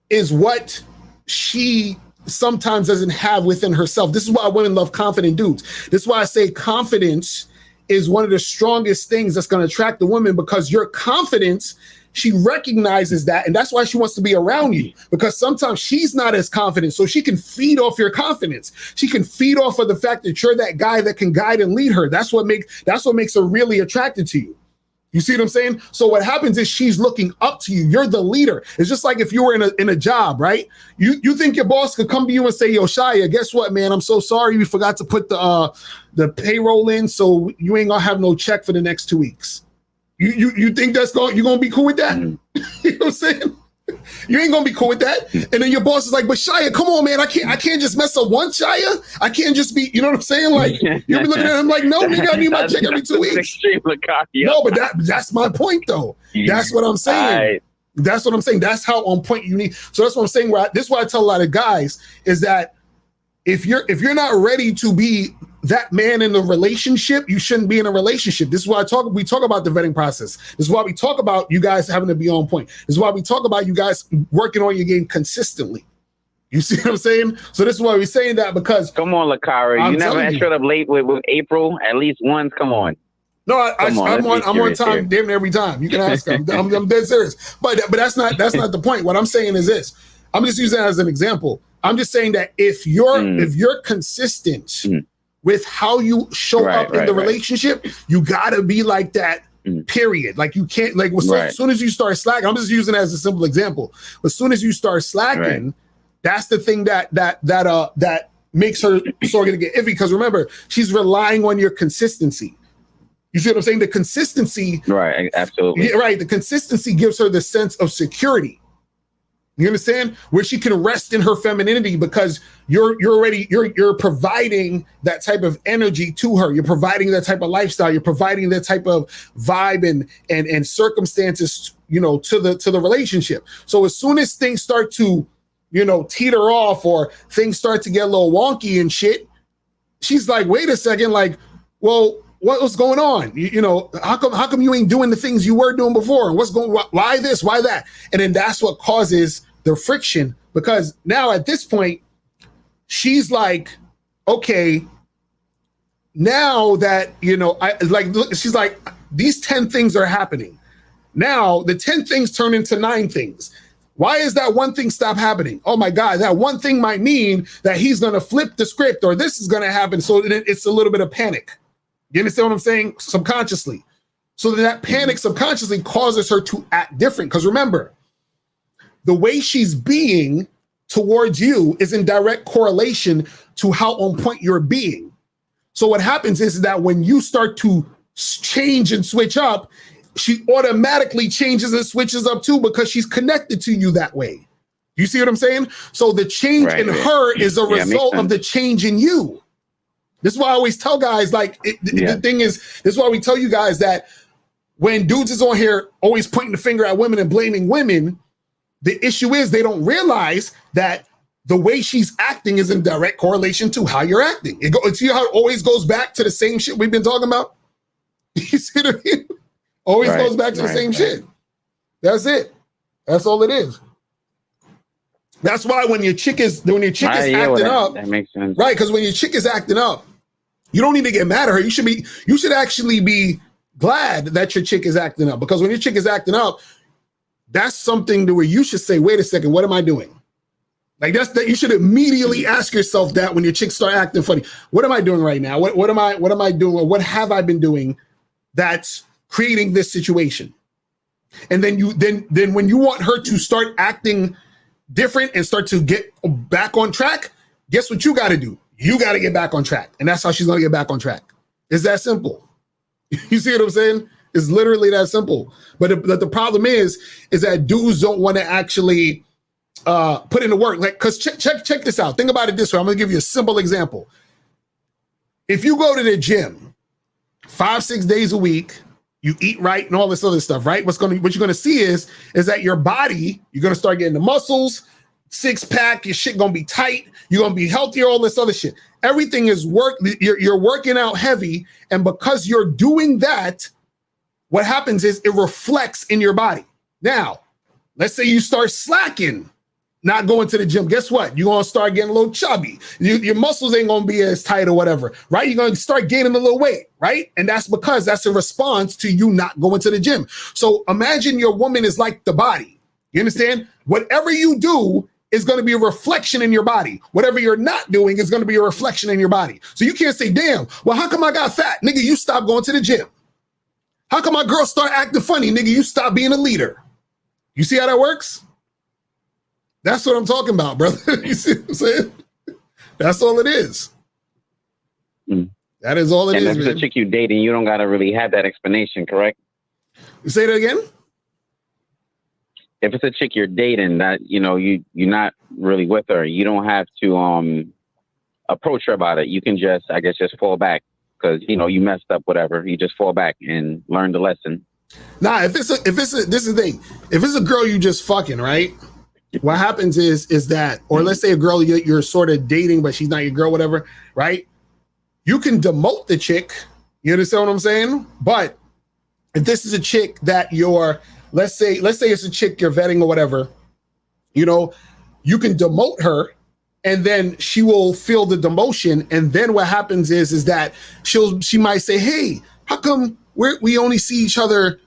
is what she sometimes doesn't have within herself. This is why women love confident dudes. This is why I say confidence is one of the strongest things that's going to attract the woman, because your confidence, she recognizes that, and that's why she wants to be around you, because sometimes she's not as confident, so she can feed off your confidence. She can feed off of the fact that you're that guy that can guide and lead her. That's what makes her really attracted to you. You see what I'm saying? So what happens is she's looking up to you. You're the leader. It's just like if you were in a job, right? You think your boss could come to you and say, yo, Shia, guess what, man? I'm so sorry we forgot to put the payroll in, so you ain't gonna have no check for the next 2 weeks. You think you're gonna be cool with that? You know what I'm saying? You ain't gonna be cool with that. And then your boss is like, but Shia, come on, man, I can't just mess up once, Shia. I can't just be, you know what I'm saying? Like, you'll be looking at him like, no, nigga, I need my check every 2 weeks. Extreme no, but that's my point, though. That's what I'm saying. Right. That's what I'm saying. That's how on point you need. So that's what I'm saying. This is why I tell a lot of guys is that if you're not ready to be that man in a relationship, you shouldn't be in a relationship. This is why we talk about the vetting process. This is why we talk about you guys having to be on point. This is why we talk about you guys working on your game consistently. You see what I'm saying? So this is why we're saying that, because come on, Lakara, you never showed up late with April. At least once. Come on. No, Come on, I'm let's be on serious time, here. damn near every time. You can ask. I'm dead serious. But that's not the point. What I'm saying is this. I'm just using that as an example. I'm just saying that if you're consistent with how you show up in the relationship, you gotta be like that. Period. Like you can't like as soon as you start slacking. I'm just using it as a simple example. As soon as you start slacking, that's the thing that makes her sort of get iffy. Because remember, she's relying on your consistency. You see what I'm saying? The consistency, right? Absolutely, yeah, right. The consistency gives her the sense of security. You understand? Where she can rest in her femininity because you're providing that type of energy to her. You're providing that type of lifestyle. You're providing that type of vibe and circumstances, to the relationship. So as soon as things start to, teeter off or things start to get a little wonky and shit, she's like, wait a second, like, well, what's going on? How come you ain't doing the things you were doing before? Why this? Why that? And then that's what causes the friction, because now at this point, she's like, okay, now that, she's like, these 10 things are happening. Now the 10 things turn into 9 things. Why is that one thing stop happening? Oh my God, that one thing might mean that he's going to flip the script or this is going to happen. So it's a little bit of panic. You understand what I'm saying? Subconsciously. So that panic subconsciously causes her to act different. Because remember, the way she's being towards you is in direct correlation to how on point you're being. So what happens is that when you start to change and switch up, she automatically changes and switches up too because she's connected to you that way. You see what I'm saying? So the change in her is a result of the change in you. This is why I always tell guys, the thing is, this is why we tell you guys that when dudes is on here always pointing the finger at women and blaming women, the issue is they don't realize that the way she's acting is in direct correlation to how you're acting. See how it always goes back to the same shit we've been talking about? You see what I mean? Always goes back to the same shit. That's it. That's all it is. That's why when your chick is acting up, that makes sense. Right? Because when your chick is acting up, you don't need to get mad at her. You should actually be glad that your chick is acting up. Because when your chick is acting up, that's something to where you should say, wait a second, what am I doing? Like you should immediately ask yourself that when your chick start acting funny. What am I doing right now? What am I doing? Or what have I been doing that's creating this situation? And then when you want her to start acting different and start to get back on track, guess what you got to do? You got to get back on track. And that's how she's going to get back on track. It's that simple. You see what I'm saying? It's literally that simple. But the problem is that dudes don't want to actually put in the work. Like, because check this out. Think about it this way. I'm going to give you a simple example. If you go to the gym 5-6 days a week, you eat right and all this other stuff, right? What you're going to see is that your body, you're going to start getting the muscles, 6-pack, your shit going to be tight. You're going to be healthier, all this other shit. Everything is you're working out heavy. And because you're doing that, what happens is it reflects in your body. Now, let's say you start slacking, not going to the gym. Guess what? You're going to start getting a little chubby. Your muscles ain't going to be as tight or whatever, right? You're going to start gaining a little weight, right? And that's because that's a response to you not going to the gym. So imagine your woman is like the body. You understand? Whatever you do is going to be a reflection in your body. Whatever you're not doing is going to be a reflection in your body. So you can't say, damn, well, how come I got fat? Nigga, you stop going to the gym. How come my girl start acting funny? Nigga, you stop being a leader. You see how that works? That's what I'm talking about, brother. You see what I'm saying? That's all it is. That is all it is, and if it's a chick you dating, you don't got to really have that explanation, correct? You say that again? If it's a chick you're dating that, you're not really with her, you don't have to approach her about it. You can just fall back because, you messed up, whatever. You just fall back and learn the lesson. Nah, this is the thing. If it's a girl you just fucking, right? What happens is that, or let's say a girl you're sort of dating, but she's not your girl, whatever, right? You can demote the chick. You understand what I'm saying? But if this is a chick that let's say it's a chick you're vetting or whatever, you can demote her and then she will feel the demotion. And then what happens is that she might say, hey, how come we only see each other,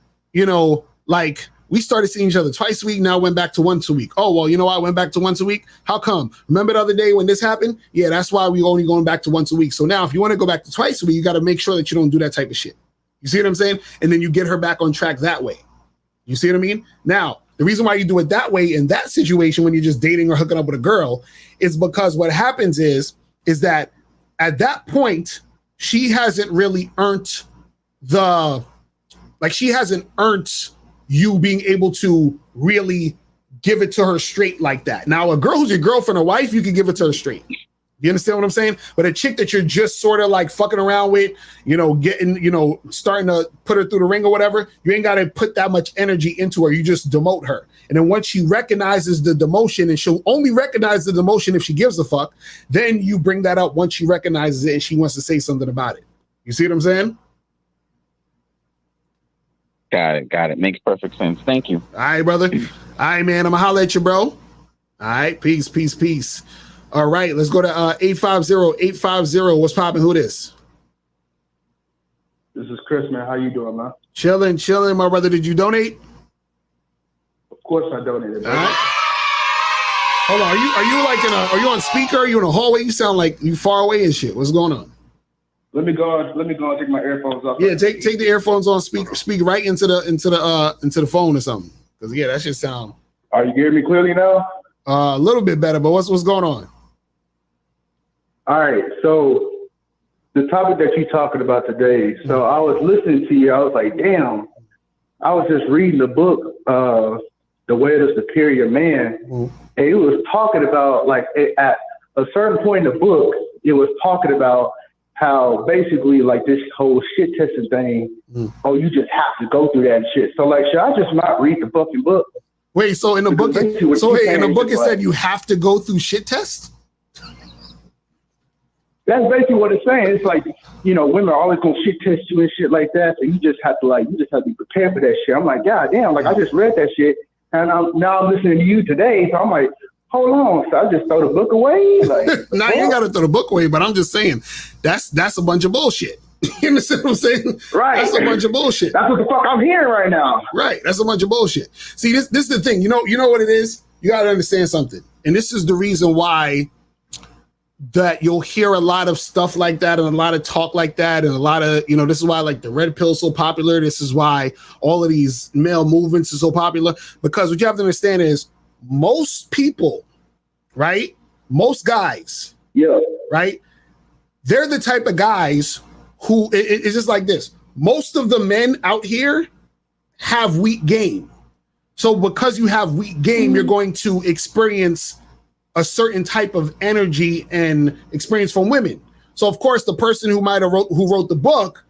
like we started seeing each other twice a week. Now went back to once a week. Oh, well, you know why I went back to once a week? How come? Remember the other day when this happened? Yeah, that's why we only going back to once a week. So now if you want to go back to twice a week, you got to make sure that you don't do that type of shit. You see what I'm saying? And then you get her back on track that way. You see what I mean? Now, the reason why you do it that way in that situation when you're just dating or hooking up with a girl is because what happens is that at that point, she hasn't really earned she hasn't earned you being able to really give it to her straight like that. Now, a girl who's your girlfriend or wife, you can give it to her straight. You understand what I'm saying? But a chick that you're just sort of like fucking around with, getting, starting to put her through the ring or whatever, you ain't got to put that much energy into her. You just demote her. And then once she recognizes the demotion, and she'll only recognize the demotion if she gives a fuck, then you bring that up once she recognizes it and she wants to say something about it. You see what I'm saying? Got it. Makes perfect sense. Thank you. All right, brother. All right, man. I'm going to holler at you, bro. All right. Peace. All right. Let's go to 850-850. What's popping? Who this? This is Chris, man. How you doing, man? Chilling, my brother. Did you donate? Of course I donated, man. All right. Hold on. Are you on speaker? Are you in a hallway? You sound like you far away and shit. What's going on? Let me go and take my earphones off. Yeah, take the earphones on, speak right into the phone or something. Because that should sound. Are you hearing me clearly now? A little bit better, but what's going on? All right, so the topic that you're talking about today. So I was listening to you. I was like, damn. I was just reading the book, The Way of the Superior Man, and it was talking about at a certain point in the book, it was talking about how basically like this whole shit testing thing, you just have to go through that shit. So like, should I just not read the fucking book? Wait, so in the book, it said you have to go through shit tests? That's basically what it's saying. It's like, women are always gonna shit test you and shit like that. So you just have to be prepared for that shit. I'm like, God damn, like I just read that shit and now I'm listening to you today. So I'm like, hold on, so I just throw the book away? Like, no, you ain't got to throw the book away, but I'm just saying that's a bunch of bullshit. You understand what I'm saying? Right. That's a bunch of bullshit. That's what the fuck I'm hearing right now. Right. That's a bunch of bullshit. See, this is the thing. You know what it is? You got to understand something. And this is the reason why that you'll hear a lot of stuff like that and a lot of talk like that and a lot of, this is why like the red pill is so popular. This is why all of these male movements are so popular, because what you have to understand is most people, right? Most guys, right? They're the type of guys who it's just like this. Most of the men out here have weak game. So because you have weak game, you're going to experience a certain type of energy and experience from women. So of course, the person who wrote the book,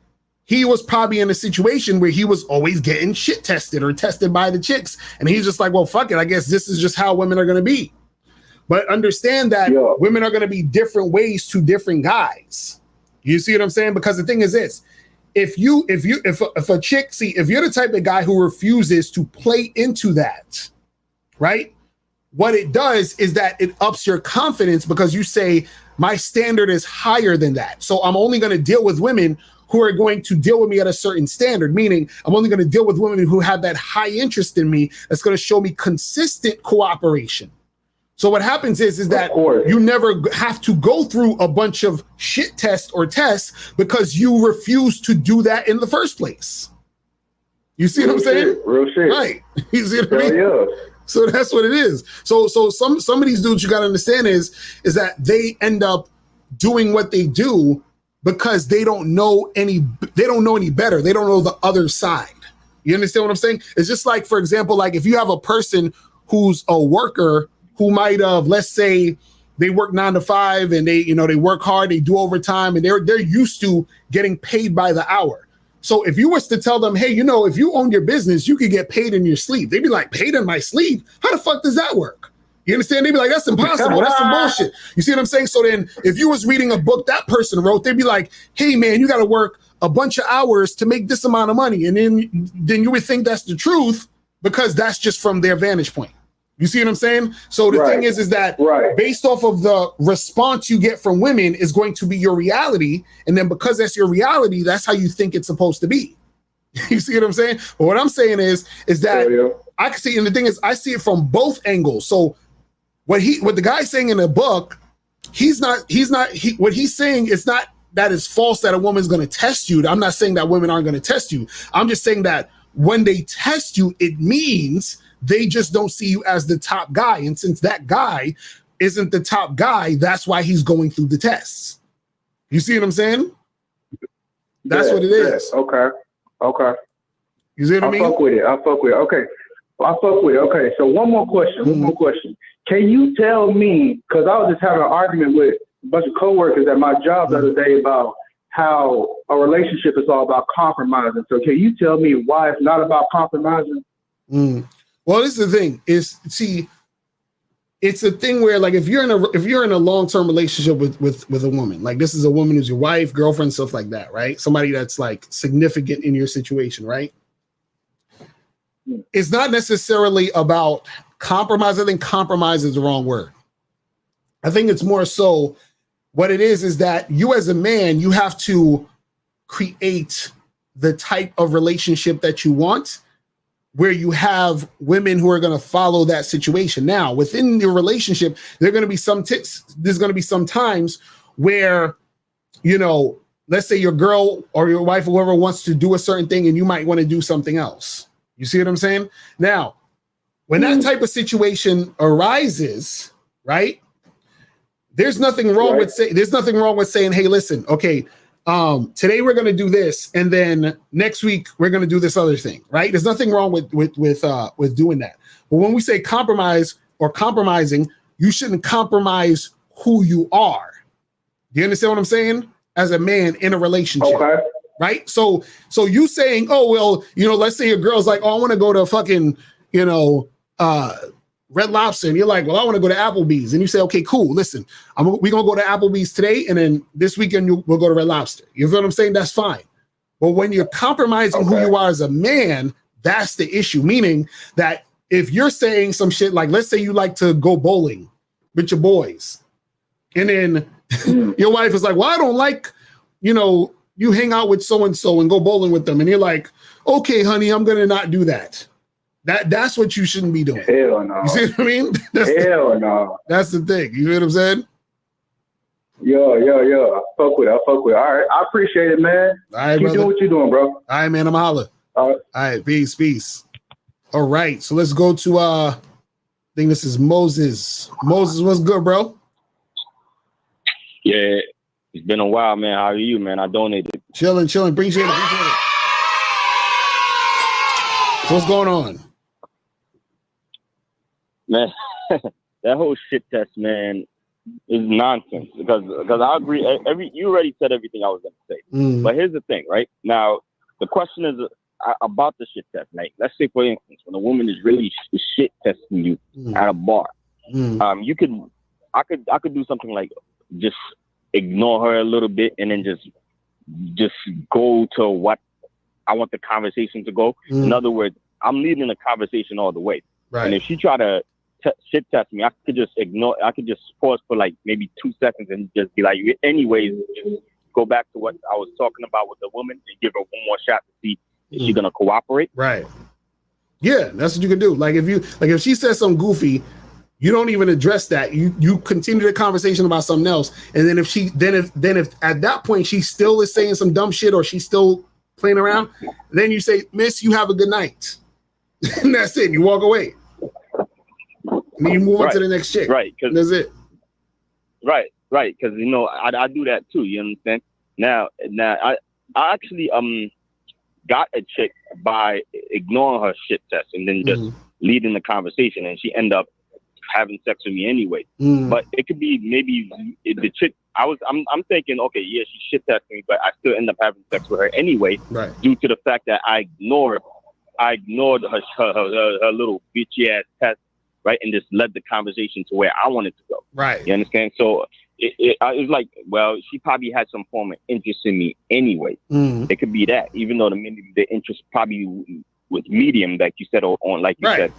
he was probably in a situation where he was always getting shit tested or tested by the chicks. And he's just like, well, fuck it. I guess this is just how women are going to be. But understand that women are going to be different ways to different guys. You see what I'm saying? Because the thing is this, if a chick, if you're the type of guy who refuses to play into that, right? What it does is that it ups your confidence because you say, my standard is higher than that. So I'm only going to deal with women who are going to deal with me at a certain standard, meaning I'm only going to deal with women who have that high interest in me that's going to show me consistent cooperation. So what happens is that you never have to go through a bunch of shit tests or tests because you refuse to do that in the first place. You see what I'm saying? Real shit. Right. You see what I mean? Yeah. So that's what it is. So some of these dudes you got to understand is that they end up doing what they do because they don't know any better. They don't know the other side. You understand what I'm saying? It's just like, for example, like if you have a person who's a worker who might have, let's say they work 9 to 5 and they work hard, they do overtime and they're used to getting paid by the hour. So if you was to tell them, hey, if you own your business, you could get paid in your sleep. They'd be like, paid in my sleep? How the fuck does that work? You understand? They'd be like, that's impossible. That's some bullshit. You see what I'm saying? So then if you was reading a book that person wrote, they'd be like, hey, man, you got to work a bunch of hours to make this amount of money. And then you would think that's the truth because that's just from their vantage point. You see what I'm saying? So the thing is that based off of the response you get from women is going to be your reality. And then because that's your reality, that's how you think it's supposed to be. You see what I'm saying? But what I'm saying is that I can see, and the thing is, I see it from both angles. So what the guy's saying in the book, what he's saying is not that it's false that a woman's going to test you. I'm not saying that women aren't going to test you. I'm just saying that when they test you, it means they just don't see you as the top guy. And since that guy isn't the top guy, that's why he's going through the tests. You see what I'm saying? That's what it is. Okay. You see what I mean? I fuck with it. Okay. I fuck with it. Okay. So one more question. Can you tell me, because I was just having an argument with a bunch of coworkers at my job the other day about how a relationship is all about compromising. So can you tell me why it's not about compromising? Well, this is the thing. It's a thing where, like, if you're in a long-term relationship with a woman, like this is a woman who's your wife, girlfriend, stuff like that, right? Somebody that's like significant in your situation, right? It's not necessarily about compromise. I think compromise is the wrong word. I think it's more so what it is that you as a man, you have to create the type of relationship that you want, where you have women who are going to follow that situation. Now, within your relationship, there's going to be some times where, you know, let's say your girl or your wife or whoever wants to do a certain thing and you might want to do something else. You see what I'm saying? Now, when that type of situation arises, right? There's nothing wrong with saying, hey, listen, okay, today we're going to do this, and then next week we're going to do this other thing, right? There's nothing wrong with doing that. But when we say compromise or compromising, you shouldn't compromise who you are. Do you understand what I'm saying? As a man in a relationship, okay. Right? So you saying, oh well, you know, let's say your girl's like, oh, I want to go to fucking, you know, Red Lobster, and you're like, well, I want to go to Applebee's, and you say, okay, cool. Listen, we're gonna go to Applebee's today, and then this weekend we'll go to Red Lobster. You feel what I'm saying? That's fine. But when you're compromising who you are as a man, that's the issue. Meaning that if you're saying some shit like, let's say you like to go bowling with your boys, and then your wife is like, well, I don't like, you know, you hang out with so and so and go bowling with them, and you're like, okay, honey, I'm gonna not do that. That's what you shouldn't be doing. Hell no. You see what I mean? No. That's the thing. You know what I'm saying? Yeah. I fuck with it. All right. I appreciate it, man. All right, Keep doing what you're doing, bro. All right, man. I'm holla. All right. Peace. All right. So let's go to I think this is Moses. Moses, what's good, bro? Yeah, it's been a while, man. How are you, man? I donated. Chilling. Appreciate it. So what's going on? Man, that whole shit test, man, is nonsense. Because I agree. You already said everything I was going to say. But here's the thing, right? Now, the question is about the shit test. Like, let's say, for instance, when a woman is really shit testing you at a bar, I could do something like just ignore her a little bit and then just go to what I want the conversation to go. In other words, I'm leading the conversation all the way. Right. And if she try to shit test me, I could just ignore. I could just pause for like maybe 2 seconds and just be like, anyways, just go back to what I was talking about with the woman and give her one more shot to see if she's gonna cooperate. Right. Yeah, that's what you can do. Like if she says something goofy, you don't even address that. You continue the conversation about something else, and then if at that point she still is saying some dumb shit or she's still playing around, then you say, "Miss, you have a good night," and that's it. You walk away, and then you move on to the next chick. Right, because that's it. Right, because you know I do that too. You understand? Now I actually got a chick by ignoring her shit test and then just leading the conversation, and she ended up having sex with me anyway. But it could be maybe the chick. I'm thinking, okay, yeah, she shit tested me, but I still end up having sex with her anyway, right? Due to the fact that I ignored her little bitchy ass test, right, and just led the conversation to where I wanted to go. Right. You understand? So it was like, well, she probably had some form of interest in me anyway. It could be that, even though the interest probably was medium, like you said, on like you said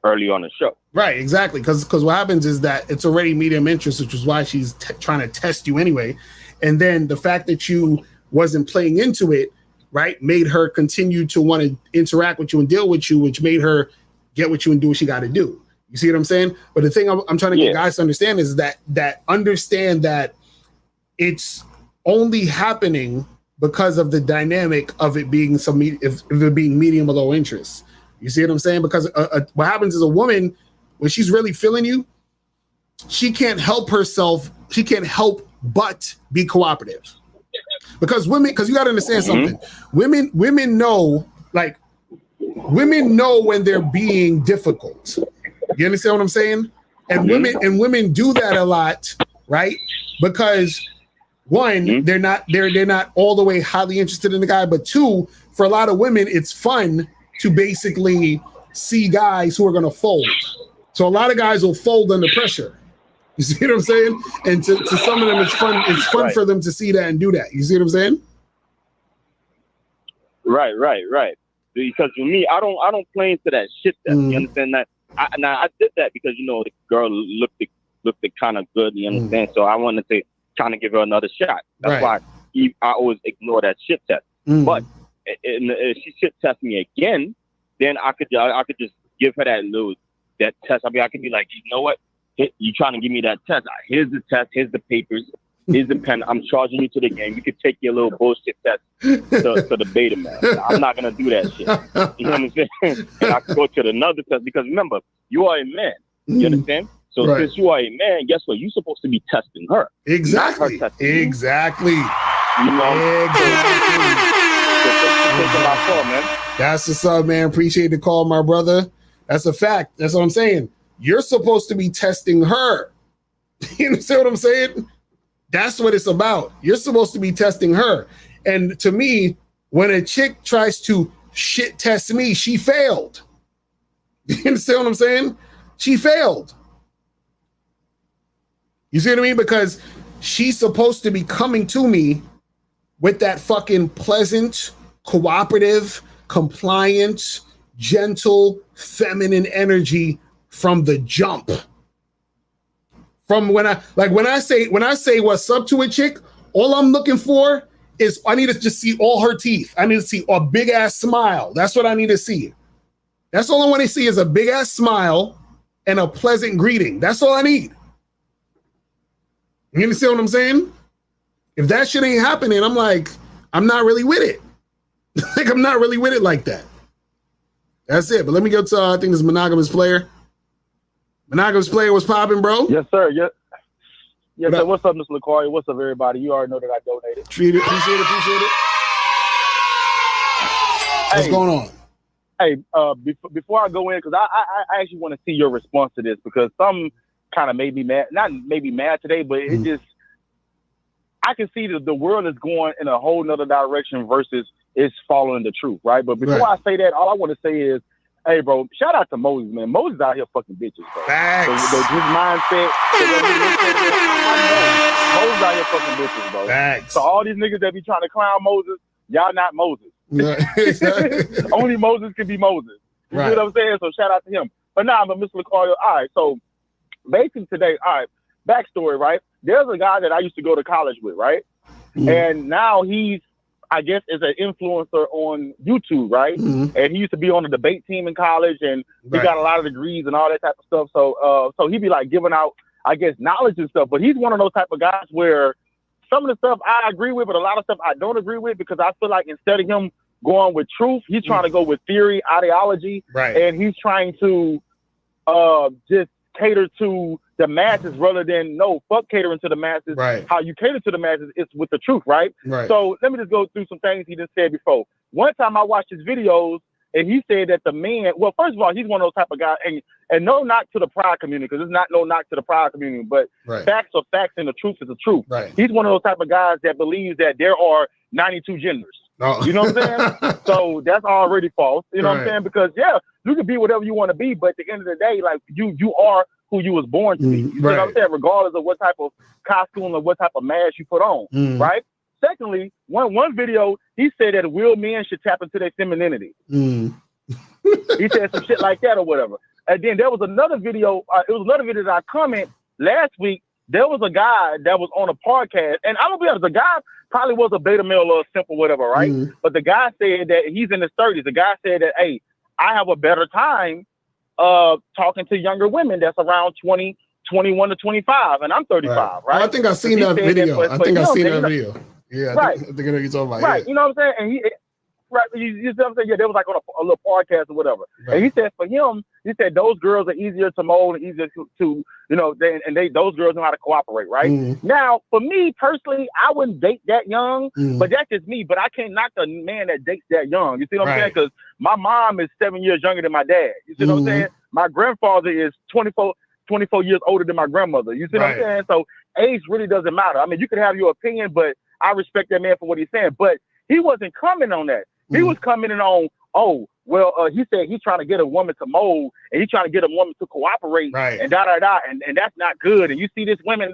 early on the show. Right, exactly. Because what happens is that it's already medium interest, which is why she's trying to test you anyway. And then the fact that you wasn't playing into it, right, made her continue to want to interact with you and deal with you, which made her get with you and do what she got to do. You see what I'm saying? But the thing I'm trying to get guys to understand is that understand that it's only happening because of the dynamic of it being if it being medium or low interest. You see what I'm saying? Because what happens is a woman, when she's really feeling you, she can't help herself. She can't help but be cooperative. Because you got to understand something. Women know, like, women know when they're being difficult. You understand what I'm saying? And women do that a lot, right? Because one, they're not all the way highly interested in the guy, but two, for a lot of women, it's fun to basically see guys who are going to fold. So a lot of guys will fold under pressure. You see what I'm saying? And to some of them, it's fun. It's fun for them to see that and do that. You see what I'm saying? Right. Because for me, I don't play into that shit. You understand that? I did that because the girl looked kind of good. You understand? So I wanted to kind of give her another shot. That's why I always ignore that shit test. But if she shit test me again, then I could just give her that test. I mean, I could be like, you know what? You trying to give me that test? Here's the test. Here's the papers. Here's the pen. I'm charging you to the game. You could take your little bullshit test to the beta man. I'm not gonna do that shit. You know what I'm saying? And I could go to another test because remember, you are a man. You understand? So since you are a man, guess what? You're supposed to be testing her. Exactly. Not her testing exactly. You know? That's what's up, man. Appreciate the call, my brother. That's a fact. That's what I'm saying. You're supposed to be testing her. You understand what I'm saying? That's what it's about. You're supposed to be testing her. And to me, when a chick tries to shit test me, she failed. You understand what I'm saying? She failed. You see what I mean? Because she's supposed to be coming to me with that fucking pleasant, cooperative, compliant, gentle, feminine energy from the jump. From when I say what's up to a chick, all I'm looking for is I need to just see all her teeth. I need to see a big ass smile. That's what I need to see. That's all I want to see is a big ass smile and a pleasant greeting. That's all I need. You understand what I'm saying? If that shit ain't happening, I'm like, I'm not really with it. Like, I'm not really with it like that. That's it. But let me go to, I think this Monogamous Player. Monogamous Player was popping, bro. Yes, sir. Yes, sir. What's up, Mr. LaCoy? What's up, everybody? You already know that I donated. Appreciate it. What's going on? Hey, before I go in, because I actually want to see your response to this, because some kind of made me mad. Not maybe mad today, but it just, I can see that the world is going in a whole nother direction versus it's following the truth, right? But before I say that, all I want to say is, hey, bro, shout out to Moses, man. Moses out here fucking bitches, bro. Facts. His mindset. Moses out here fucking bitches, bro. Facts. So all these niggas that be trying to clown Moses, y'all not Moses. Only Moses can be Moses. You see what I'm saying? So shout out to him. But but Mr. LaCoy, all right, so basically today, all right, backstory, right? There's a guy that I used to go to college with, right? And now he's, I guess, is an influencer on YouTube, right? And he used to be on the debate team in college, and he got a lot of degrees and all that type of stuff. So he'd be like giving out, I guess, knowledge and stuff. But he's one of those type of guys where some of the stuff I agree with, but a lot of stuff I don't agree with, because I feel like instead of him going with truth, he's trying to go with theory, ideology, and he's trying to just cater to the masses rather than fuck catering to the masses. How you cater to the masses is with the truth, right? So let me just go through some things he just said before. One time I watched his videos and he said that the man, well, first of all, he's one of those type of guys, and no knock to the pride community, because it's not no knock to the pride community, but facts are facts and the truth is the truth. He's one of those type of guys that believes that there are 92 genders. You know what I'm saying? So that's already false. You know what I'm saying? Because you can be whatever you want to be, but at the end of the day, like you are who you was born to be. You know what I'm saying? Regardless of what type of costume or what type of mask you put on, right? Secondly, one video, he said that real men should tap into their femininity. He said some shit like that or whatever. And then there was another video, that I commented last week, there was a guy that was on a podcast, and I'm gonna be honest, the guy probably was a beta male or simple, whatever, right? Mm-hmm. But the guy said that he's in his 30s. The guy said that, hey, I have a better time talking to younger women that's around 20, 21 to 25, and I'm 35, right? Well, I think I've seen that video. I think I've seen that video. Yeah, right. I think you're talking about. Right, yeah. You know what I'm saying? And he, right, you see what I'm saying? Yeah, they was like on a little podcast or whatever. Right. And he said for him, he said those girls are easier to mold and easier to those girls know how to cooperate, right? Mm. Now, for me personally, I wouldn't date that young, but that's just me. But I can't knock a man that dates that young. You see what I'm saying? Because my mom is 7 years younger than my dad. You see what I'm saying? My grandfather is 24 years older than my grandmother. You see what I'm saying? So age really doesn't matter. I mean, you can have your opinion, but I respect that man for what he's saying. But he wasn't commenting on that. He was commenting on, he said he's trying to get a woman to mold and he's trying to get a woman to cooperate and and that's not good. And you see this women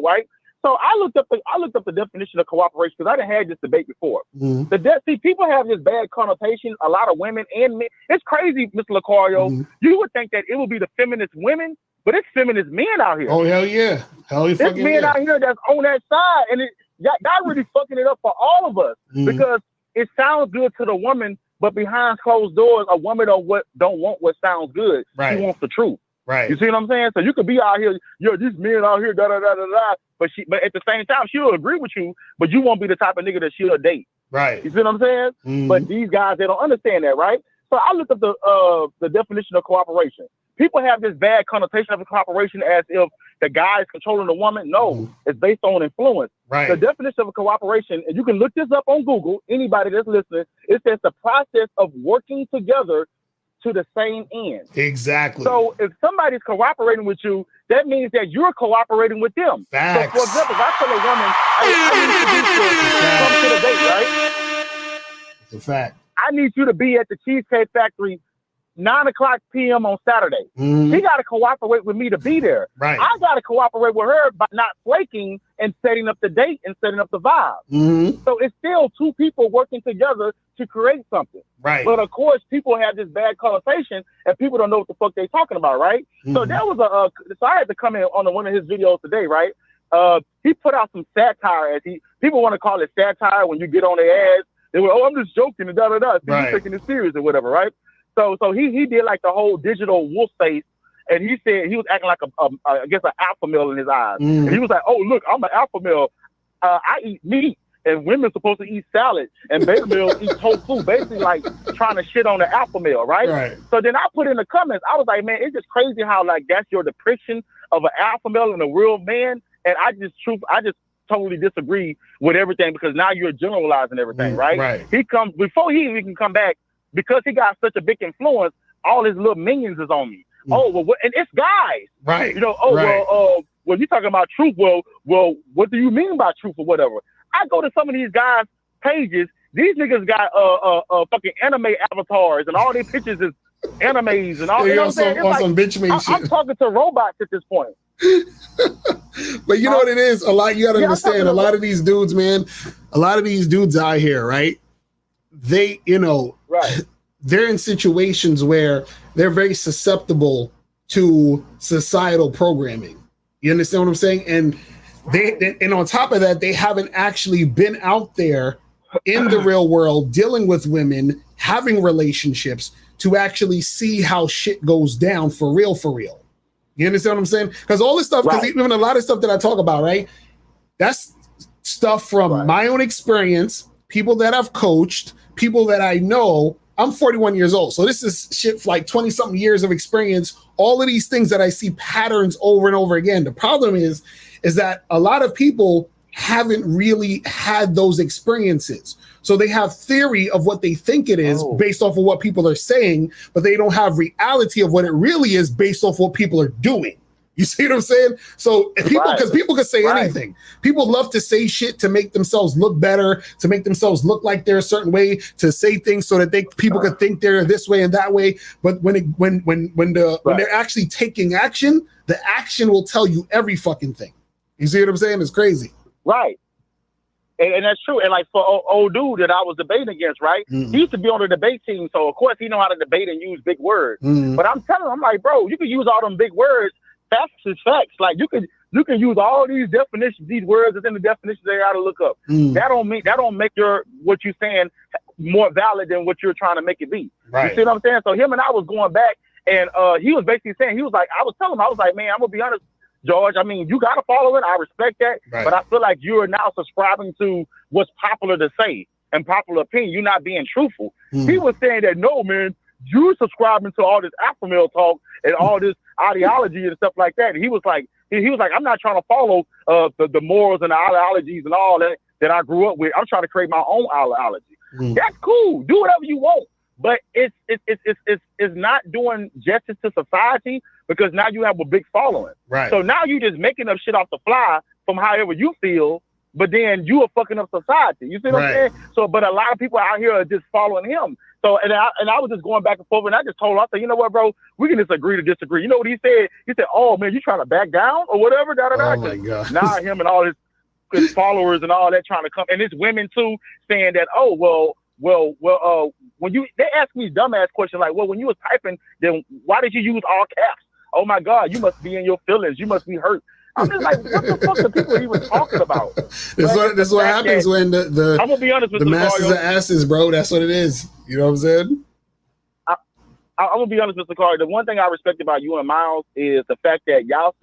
right? So I looked up the definition of cooperation because I done had this debate before. See, people have this bad connotation. A lot of women and men. It's crazy, Mr. Lucario. You would think that it would be the feminist women, but it's feminist men out here. Oh hell yeah, There's men out here that's on that side, and y'all really fucking it up for all of us because it sounds good to the woman, but behind closed doors, a woman don't want what sounds good. She wants the truth. Right. You see what I'm saying? So you could be out here, these men out here, but at the same time, she'll agree with you, but you won't be the type of nigga that she'll date. Right. You see what I'm saying? But these guys, they don't understand that, right? So I looked up the definition of cooperation. People have this bad connotation of cooperation as if the guy is controlling the woman. No, it's based on influence. Right. The definition of a cooperation, and you can look this up on Google, anybody that's listening, it says the process of working together to the same end. Exactly. So if somebody's cooperating with you, that means that you're cooperating with them. Facts. So for example, if I tell a woman, I need to come to the date, right? It's a fact. I need you to be at the Cheesecake Factory 9:00 p.m. on Saturday. She got to cooperate with me to be there. Right. I got to cooperate with her by not flaking and setting up the date and setting up the vibe. So it's still two people working together to create something. Right. But of course, people have this bad connotation and people don't know what the fuck they're talking about, right? So there was so I had to come in on one of his videos today, right? He put out some satire. People want to call it satire when you get on their ass. They were, I'm just joking and He's taking it serious or whatever, right? So he did like the whole digital wolf face, and he said he was acting like I guess an alpha male in his eyes. And he was like, oh look, I'm an alpha male. I eat meat, and women supposed to eat salad, and beta males eat tofu. Basically, like trying to shit on the alpha male, right? So then I put in the comments, I was like, man, it's just crazy how like that's your depiction of an alpha male and a real man, and I just totally disagree with everything because now you're generalizing everything, right? He comes before he even can come back. Because he got such a big influence, all his little minions is on me. And it's guys. Right. Well, you talking about truth. Well, what do you mean by truth or whatever? I go to some of these guys' pages. These niggas got fucking anime avatars and all their pictures is animes and all. You know what I'm saying? Some bitch made shit. I'm talking to robots at this point. But you know what it is? You got to understand. A lot of these dudes, man. A lot of these dudes out here, right? They, they're in situations where they're very susceptible to societal programming. You understand what I'm saying? And and on top of that, they haven't actually been out there in the real world dealing with women, having relationships to actually see how shit goes down for real, for real. You understand what I'm saying? Because all this stuff, because even a lot of stuff that I talk about, right? That's stuff from my own experience, people that I've coached, people that I know. I'm 41 years old. So this is shit for like 20 something years of experience. All of these things that I see patterns over and over again. The problem is that a lot of people haven't really had those experiences. So they have theory of what they think it is based off of what people are saying, but they don't have reality of what it really is based off what people are doing. You see what I'm saying? So because people can say anything. People love to say shit to make themselves look better, to make themselves look like they're a certain way, to say things so that people could think they're this way and that way. But when they're actually taking action, the action will tell you every fucking thing. You see what I'm saying? It's crazy. Right. And that's true. And like for old dude that I was debating against, right? He used to be on the debate team. So of course he know how to debate and use big words. But I'm telling him, I'm like, bro, you can use all them big words. Facts is facts. Like you could You can use all these definitions, these words that's in the definitions they got to look up. That don't make what you're saying more valid than what you're trying to make it be. Right. You see what I'm saying? So him and I was going back, and he was basically saying, he was like, I was telling him, I was like, man, I'm gonna be honest, George. I mean, you got to follow it. I respect that, but I feel like you are now subscribing to what's popular to say and popular opinion. You're not being truthful. He was saying that, no, man, you're subscribing to all this alpha male talk and all this ideology and stuff like that. And he was like, I'm not trying to follow the morals and the ideologies and all that I grew up with. I'm trying to create my own ideology. That's cool. Do whatever you want, but it's not doing justice to society, because now you have a big following. Right. So now you just making up shit off the fly from however you feel, but then you are fucking up society. You see what I'm saying? So, but a lot of people out here are just following him. So, and I was just going back and forth, and I just told him, I said, you know what, bro, we can just agree to disagree. You know what he said? He said, oh man, you trying to back down or whatever? Oh my God. Now him and all his followers and all that trying to come, and it's women too saying that, oh well, when they ask me dumbass question like, well, when you was typing, then why did you use all caps? Oh my God, you must be in your feelings. You must be hurt. I'm just like, what the fuck are people even talking about? That's what happens when the I'm gonna be honest with the masses are asses, bro. That's what it is. You know what I'm saying? I'm gonna be honest, Mr. Carter. The one thing I respect about you and Miles is the fact that y'all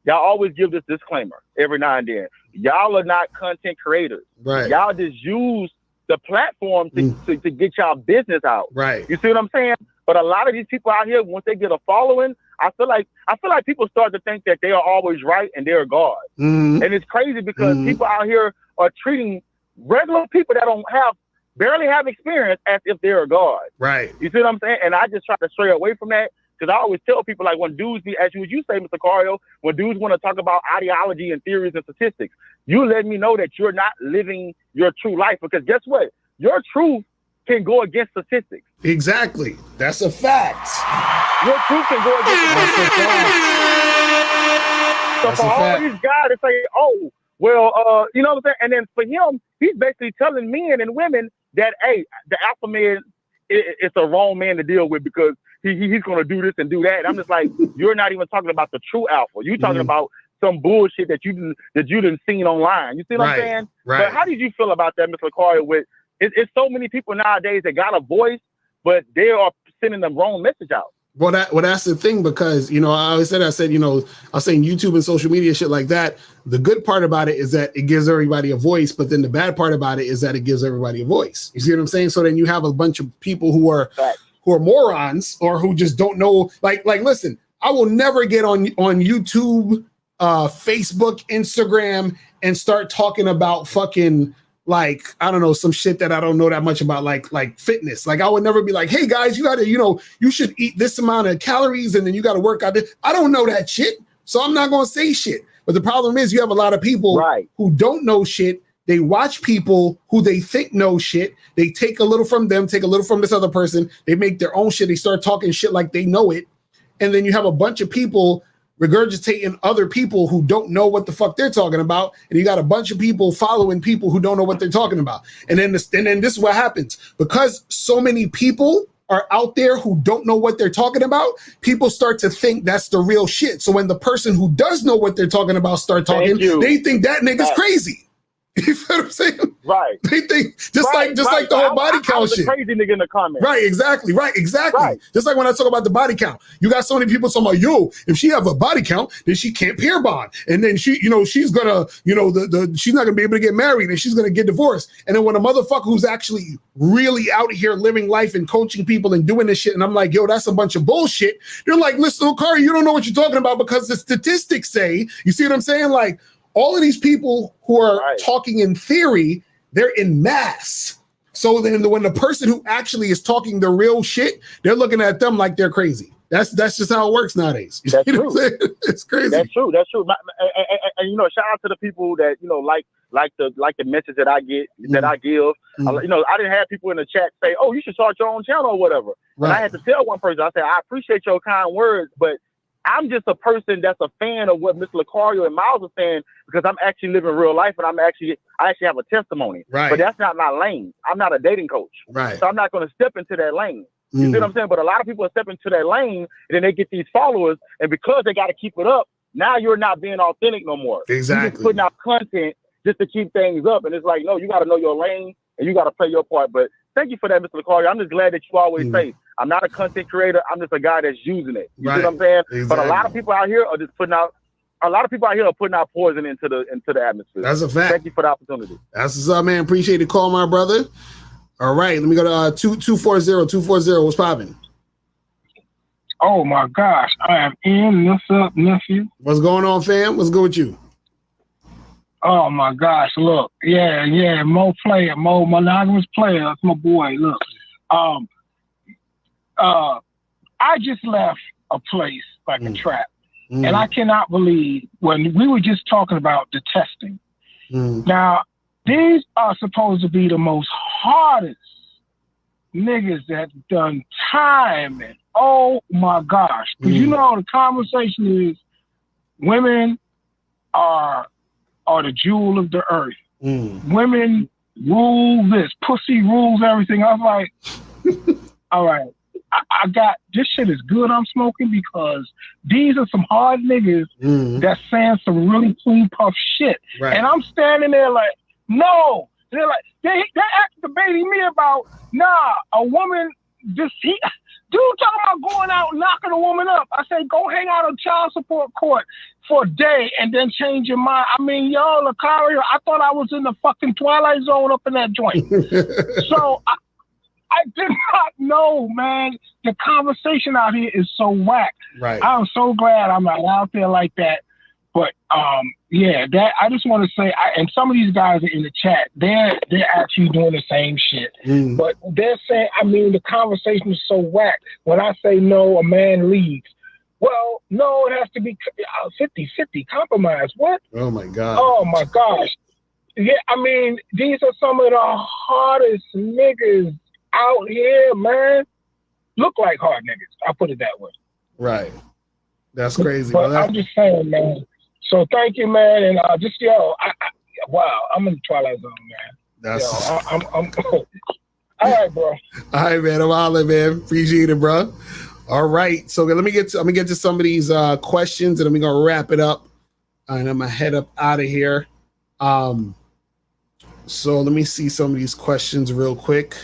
always give this disclaimer every now and then. Y'all are not content creators. Right. Y'all just use the platform to get y'all business out. Right. You see what I'm saying? But a lot of these people out here, once they get a following, I feel like people start to think that they are always right and they're God. And it's crazy because people out here are treating regular people that barely have experience as if they're a God. Right. You see what I'm saying? And I just try to stray away from that, because I always tell people, like, when dudes as you say, Mr. Cario, when dudes want to talk about ideology and theories and statistics, you let me know that you're not living your true life, because guess what? Your truth can go against statistics. Exactly. That's a fact. Your truth can go against statistics. So for all these guys to say, oh, well, you know what I'm saying? And then for him, he's basically telling men and women that, hey, the alpha man, it's a wrong man to deal with, because he's going to do this and do that. And I'm just like, you're not even talking about the true alpha. You're talking about some bullshit that you didn't seen online. You see what I'm saying? Right. But how did you feel about that, Mr. Cario? With it's so many people nowadays that got a voice, but they are sending the wrong message out. Well, that's the thing, because, you know, I said, you know, I was saying YouTube and social media, shit like that. The good part about it is that it gives everybody a voice, but then the bad part about it is that it gives everybody a voice. You see what I'm saying? So then you have a bunch of people who are morons, or who just don't know. Like, listen, I will never get on YouTube, Facebook, Instagram, and start talking about fucking, like, I don't know, some shit that I don't know that much about, like fitness. Like, I would never be like, hey guys, you gotta, you know, you should eat this amount of calories and then you gotta work out this. I don't know that shit, so I'm not gonna say shit. But the problem is, you have a lot of people who don't know shit. They watch people who they think know shit. They take a little from them, take a little from this other person. They make their own shit. They start talking shit like they know it. And then you have a bunch of people regurgitating other people who don't know what the fuck they're talking about, and you got a bunch of people following people who don't know what they're talking about. And then this is what happens, because so many people are out there who don't know what they're talking about. People start to think that's the real shit. So when the person who does know what they're talking about start talking, they think that nigga's crazy. You feel what I'm saying? Right. They think like the whole body count shit. Crazy nigga in the comments. Right, exactly. Just like when I talk about the body count, you got so many people talking about, yo, if she have a body count, then she can't pair bond, and then she, you know, she's gonna, you know, she's not gonna be able to get married, and she's gonna get divorced. And then when a motherfucker who's actually really out here living life and coaching people and doing this shit, and I'm like, yo, that's a bunch of bullshit. They're like, listen, Okari, you don't know what you're talking about, because the statistics say, you see what I'm saying? Like, all of these people who are talking in theory, they're in mass. So then when the person who actually is talking the real shit, they're looking at them like they're crazy. That's just how it works nowadays. That's true. It's crazy. That's true. And you know, shout out to the people that, you know, like the message that I get, that I give. You know, I didn't have people in the chat say, oh, you should start your own channel or whatever. And I had to tell one person, I said, I appreciate your kind words, but I'm just a person that's a fan of what Mr. Lucario and Miles are saying, because I'm actually living real life, and I actually have a testimony. But that's not my lane. I'm not a dating coach. So I'm not going to step into that lane. You see what I'm saying? But a lot of people are stepping into that lane, and then they get these followers, and because they got to keep it up, now you're not being authentic no more. Exactly. You're just putting out content just to keep things up. And it's like, no, you got to know your lane and you got to play your part. But thank you for that, Mr. LaCarly. I'm just glad that you always say, I'm not a content creator. I'm just a guy that's using it. You see what I'm saying? Exactly. But a lot of people out here are just putting out poison into the atmosphere. That's a fact. Thank you for the opportunity. That's what's up, man. Appreciate the call, my brother. All right, let me go to 240. What's popping? Oh my gosh, I am in. What's up, nephew? What's going on, fam? What's good with you? Oh my gosh, look, yeah, Mo monogamous player. That's my boy. Look, I just left a place like a trap, and I cannot believe when we were just talking about the testing. Now, these are supposed to be the most hardest niggas that done time, and oh my gosh, because you know the conversation is women are the jewel of the earth. Women rule this, pussy rules everything. I was like, all right, I got this shit is good I'm smoking because these are some hard niggas that's saying some really clean puff shit. Right. And I'm standing there like, no. They're like, they're debating me about, a woman, dude talking about going out and knocking a woman up. I say, go hang out on child support court for a day and then change your mind. I mean, yo, LaCarly, I thought I was in the fucking Twilight Zone up in that joint. So I did not know, man. The conversation out here is so whack. Right. I'm so glad I'm not out there like that. But that I just want to say, and some of these guys are in the chat. They're actually doing the same shit. But they're saying, I mean, the conversation is so whack. When I say no, a man leaves. Well, no, it has to be 50-50 compromise. What? Oh my God. Oh my gosh. Yeah, I mean, these are some of the hardest niggas out here, man. Look like hard niggas. I'll put it that way. Right. That's crazy. But I'm just saying, man. So thank you, man, and wow, I'm in the Twilight Zone, man. I'm all right, bro. All right, man. I'm hollering, man. Appreciate it, bro. All right, so let me get to some of these questions, and then we're gonna wrap it up, and I'm gonna head up out of here. So let me see some of these questions real quick.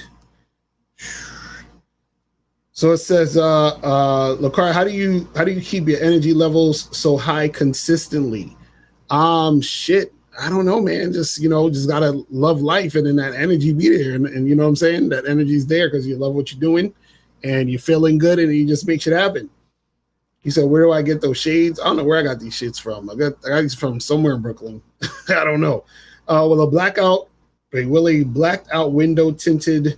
So it says, LaCarly, how do you keep your energy levels so high consistently? Shit, I don't know, man. Just gotta love life, and then that energy be there, and you know what I'm saying? That energy's there because you love what you're doing, and you're feeling good, and you just make shit happen. He said, "Where do I get those shades? I don't know where I got these shits from. I got these from somewhere in Brooklyn. I don't know. Will a blacked out window tinted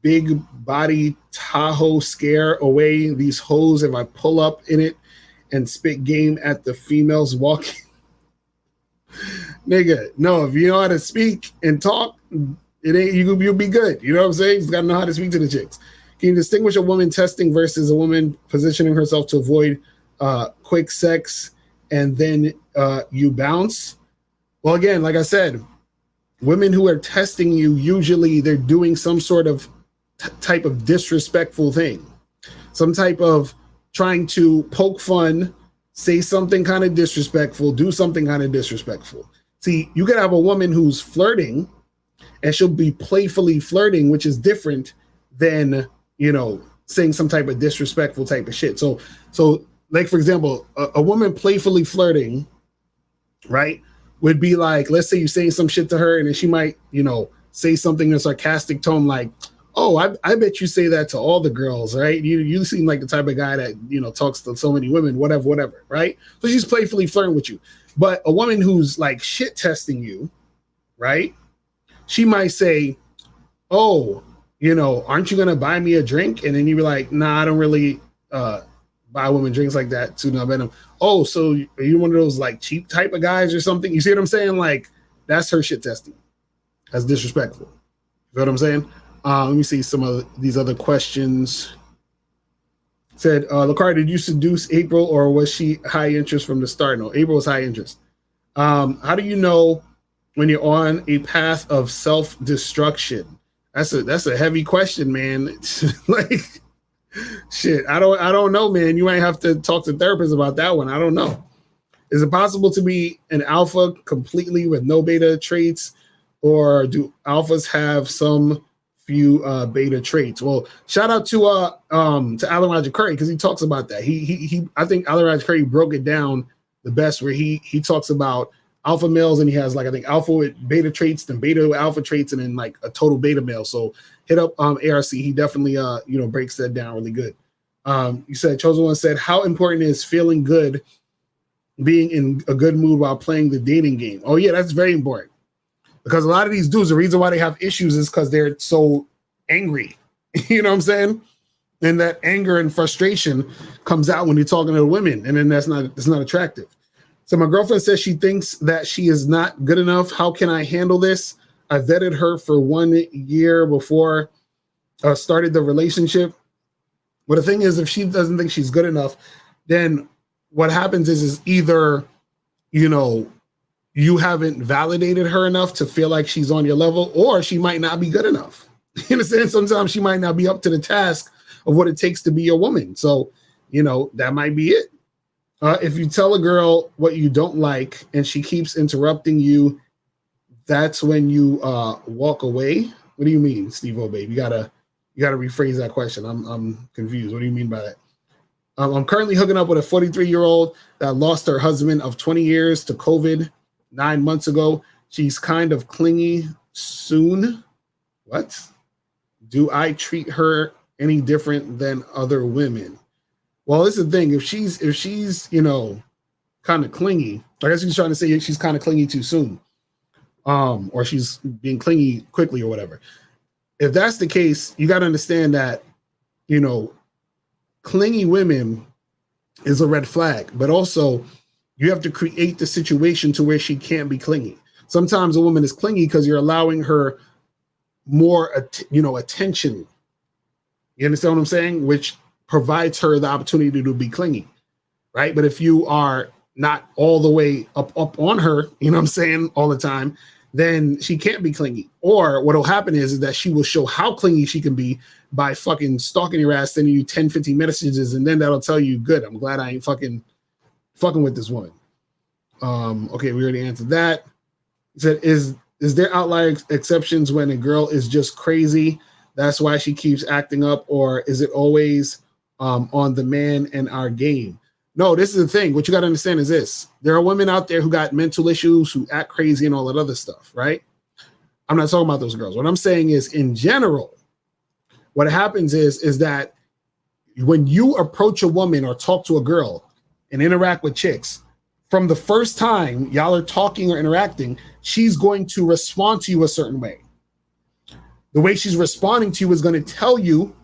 big body Tahoe scare away these hoes if I pull up in it and spit game at the females walking?" Nigga, no, if you know how to speak and talk, it ain't you'll be good. You know what I'm saying? You just gotta know how to speak to the chicks. Can you distinguish a woman testing versus a woman positioning herself to avoid quick sex and then you bounce? Well, again, like I said, women who are testing you, usually they're doing some sort of type of disrespectful thing, some type of trying to poke fun, say something kind of disrespectful, do something kind of disrespectful. See, you could have a woman who's flirting and she'll be playfully flirting, which is different than, saying some type of disrespectful type of shit. So like, for example, a woman playfully flirting, right, would be like, let's say you're saying some shit to her and then she might, say something in a sarcastic tone like, "Oh, I bet you say that to all the girls, right? You seem like the type of guy that, talks to so many women, whatever, right?" So she's playfully flirting with you. But a woman who's like shit testing you, right? She might say, "Oh, aren't you going to buy me a drink?" And then you be like, "Nah, I don't really buy women drinks like that." To no venom. "Oh, so are you one of those like cheap type of guys or something?" You see what I'm saying? Like, that's her shit testing. That's disrespectful. You know what I'm saying? Let me see some of these other questions. Said, LaCarly, did you seduce April or was she high interest from the start? No, April was high interest. How do you know when you're on a path of self-destruction? That's a heavy question, man. Like, shit, I don't know, man. You might have to talk to therapists about that one. I don't know. Is it possible to be an alpha completely with no beta traits, or do alphas have some few beta traits? Well, shout out to Alan Roger Curry, because he talks about that. He I think Alan Roger Curry broke it down the best, where he talks about alpha males, and he has like, I think, alpha with beta traits, then beta with alpha traits, and then like a total beta male. So hit up ARC. He definitely breaks that down really good. You said Chosen One said, how important is feeling good, being in a good mood while playing the dating game? Oh yeah, that's very important, because a lot of these dudes, the reason why they have issues is because they're so angry. You know what I'm saying? And that anger and frustration comes out when you're talking to women, and then it's not attractive. So my girlfriend says she thinks that she is not good enough. How can I handle this? I vetted her for 1 year before started the relationship. But the thing is, if she doesn't think she's good enough, then what happens is either, you haven't validated her enough to feel like she's on your level, or she might not be good enough. You understand? Sometimes she might not be up to the task of what it takes to be a woman. So, that might be it. If you tell a girl what you don't like and she keeps interrupting you, that's when you walk away. What do you mean, Steve O'Babe? You gotta rephrase that question. I'm confused. What do you mean by that? I'm currently hooking up with a 43-year-old that lost her husband of 20 years to COVID 9 months ago. She's kind of clingy soon. What? Do I treat her any different than other women? Well, this is the thing. If she's kind of clingy, I guess he's trying to say she's kind of clingy too soon, or she's being clingy quickly or whatever. If that's the case, you got to understand that, clingy women is a red flag, but also you have to create the situation to where she can't be clingy. Sometimes a woman is clingy because you're allowing her more, attention. You understand what I'm saying? Which provides her the opportunity to be clingy, right? But if you are not all the way up on her, all the time, then she can't be clingy. Or what'll happen is that she will show how clingy she can be by fucking stalking your ass, sending you 10, 15 messages, and then that'll tell you, good, I'm glad I ain't fucking with this woman. Okay, we already answered that. He said, is there outlier exceptions when a girl is just crazy? That's why she keeps acting up, or is it always on the man and our game? No, this is the thing. What you got to understand is this. There are women out there who got mental issues, who act crazy and all that other stuff, right? I'm not talking about those girls. What I'm saying is, in general, what happens is that when you approach a woman or talk to a girl and interact with chicks, from the first time y'all are talking or interacting, she's going to respond to you a certain way. The way she's responding to you is going to tell you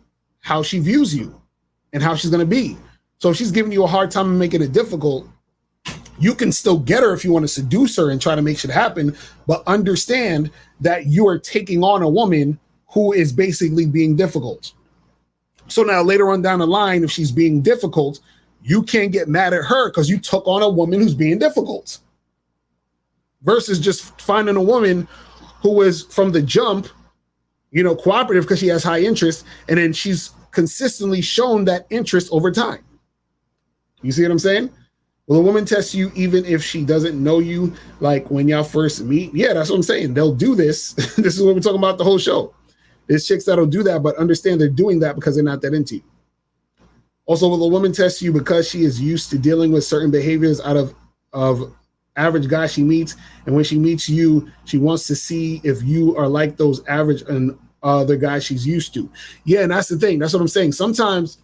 how she views you and how she's going to be. So if she's giving you a hard time and making it difficult, you can still get her if you want to seduce her and try to make shit happen, but understand that you are taking on a woman who is basically being difficult. So now later on down the line, if she's being difficult, you can't get mad at her because you took on a woman who's being difficult. Versus just finding a woman who is from the jump, cooperative because she has high interest, and then she's consistently shown that interest over time. You see what I'm saying? Will a woman test you even if she doesn't know you, like when y'all first meet? Yeah, that's what I'm saying. They'll do this. This is what we're talking about the whole show. There's chicks that'll do that, but understand they're doing that because they're not that into you. Also, will a woman test you because she is used to dealing with certain behaviors out of average guys she meets, and when she meets you, she wants to see if you are like those average and other guys she's used to? Yeah, and that's the thing. That's what I'm saying. Sometimes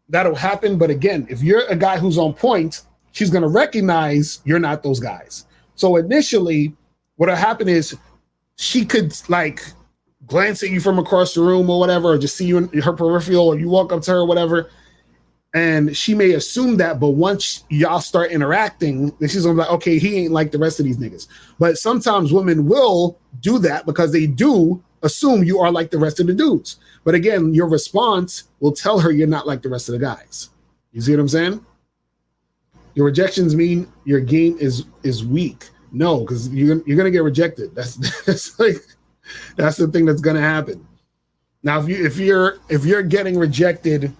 that'll happen, but again, if you're a guy who's on point, she's going to recognize you're not those guys. So initially, what'll happen is she could like glance at you from across the room or whatever, or just see you in her peripheral, or you walk up to her or whatever, and she may assume that, but once y'all start interacting, then she's gonna be like, okay, he ain't like the rest of these niggas. But sometimes women will do that because they do assume you are like the rest of the dudes. But again, your response will tell her you're not like the rest of the guys. You see what I'm saying? Your rejections mean your game is weak. No, because you're gonna get rejected. That's the thing that's gonna happen. Now, if you're getting rejected,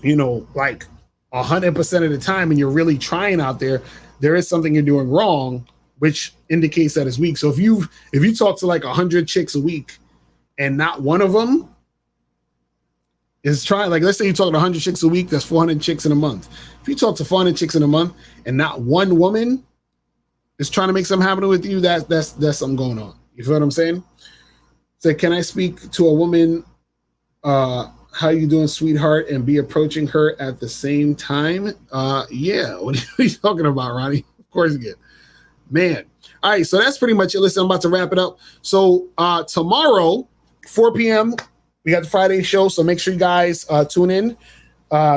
like 100% of the time, and you're really trying out there, there is something you're doing wrong, which indicates that it's weak. So if you talk to like 100 chicks a week and not one of them is trying, like, let's say you talk to 100 chicks a week, that's 400 chicks in a month. If you talk to 400 chicks in a month and not one woman is trying to make something happen with you, that's something going on. You feel what I'm saying? So can I speak to a woman, how you doing, sweetheart, and be approaching her at the same time? Yeah. What are you talking about, Ronnie? Of course you get. Man. All right, so that's pretty much it. Listen, I'm about to wrap it up. So tomorrow, 4 p.m., we got the Friday show, so make sure you guys tune in.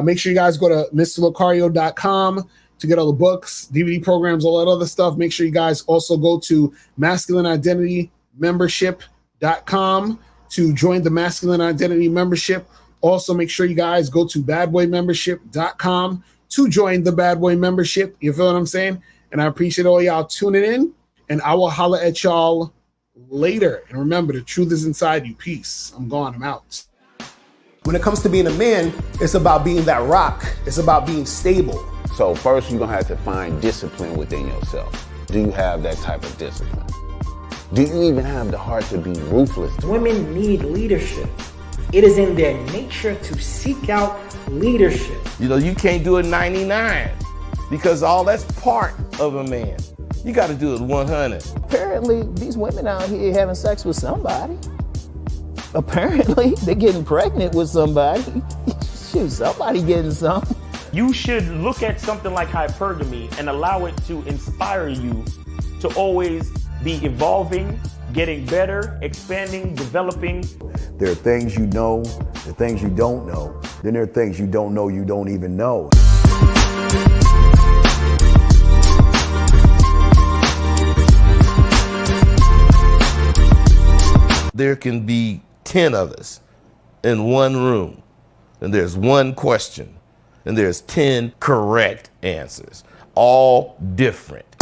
Make sure you guys go to mrlocario.com to get all the books, DVD programs, all that other stuff. Make sure you guys also go to masculineidentitymembership.com to join the Masculine Identity Membership. Also, make sure you guys go to badboymembership.com to join the Bad Boy Membership. You feel what I'm saying? And I appreciate all y'all tuning in, and I will holler at y'all later. And remember, the truth is inside you. Peace. I'm gone. I'm out. When it comes to being a man, it's about being that rock. It's about being stable. So first, you're going to have to find discipline within yourself. Do you have that type of discipline? Do you even have the heart to be ruthless? Women need leadership. It is in their nature to seek out leadership. You know, you can't do it 99 because all that's part of a man. You got to do it 100. Apparently, these women out here having sex with somebody. Apparently, they're getting pregnant with somebody. Shoot, somebody getting some. You should look at something like hypergamy and allow it to inspire you to always be evolving, getting better, expanding, developing. There are things you know, there are things you don't know. Then there are things you don't know you don't even know. There can be 10 of us in one room, and there's one question, and there's 10 correct answers, all different.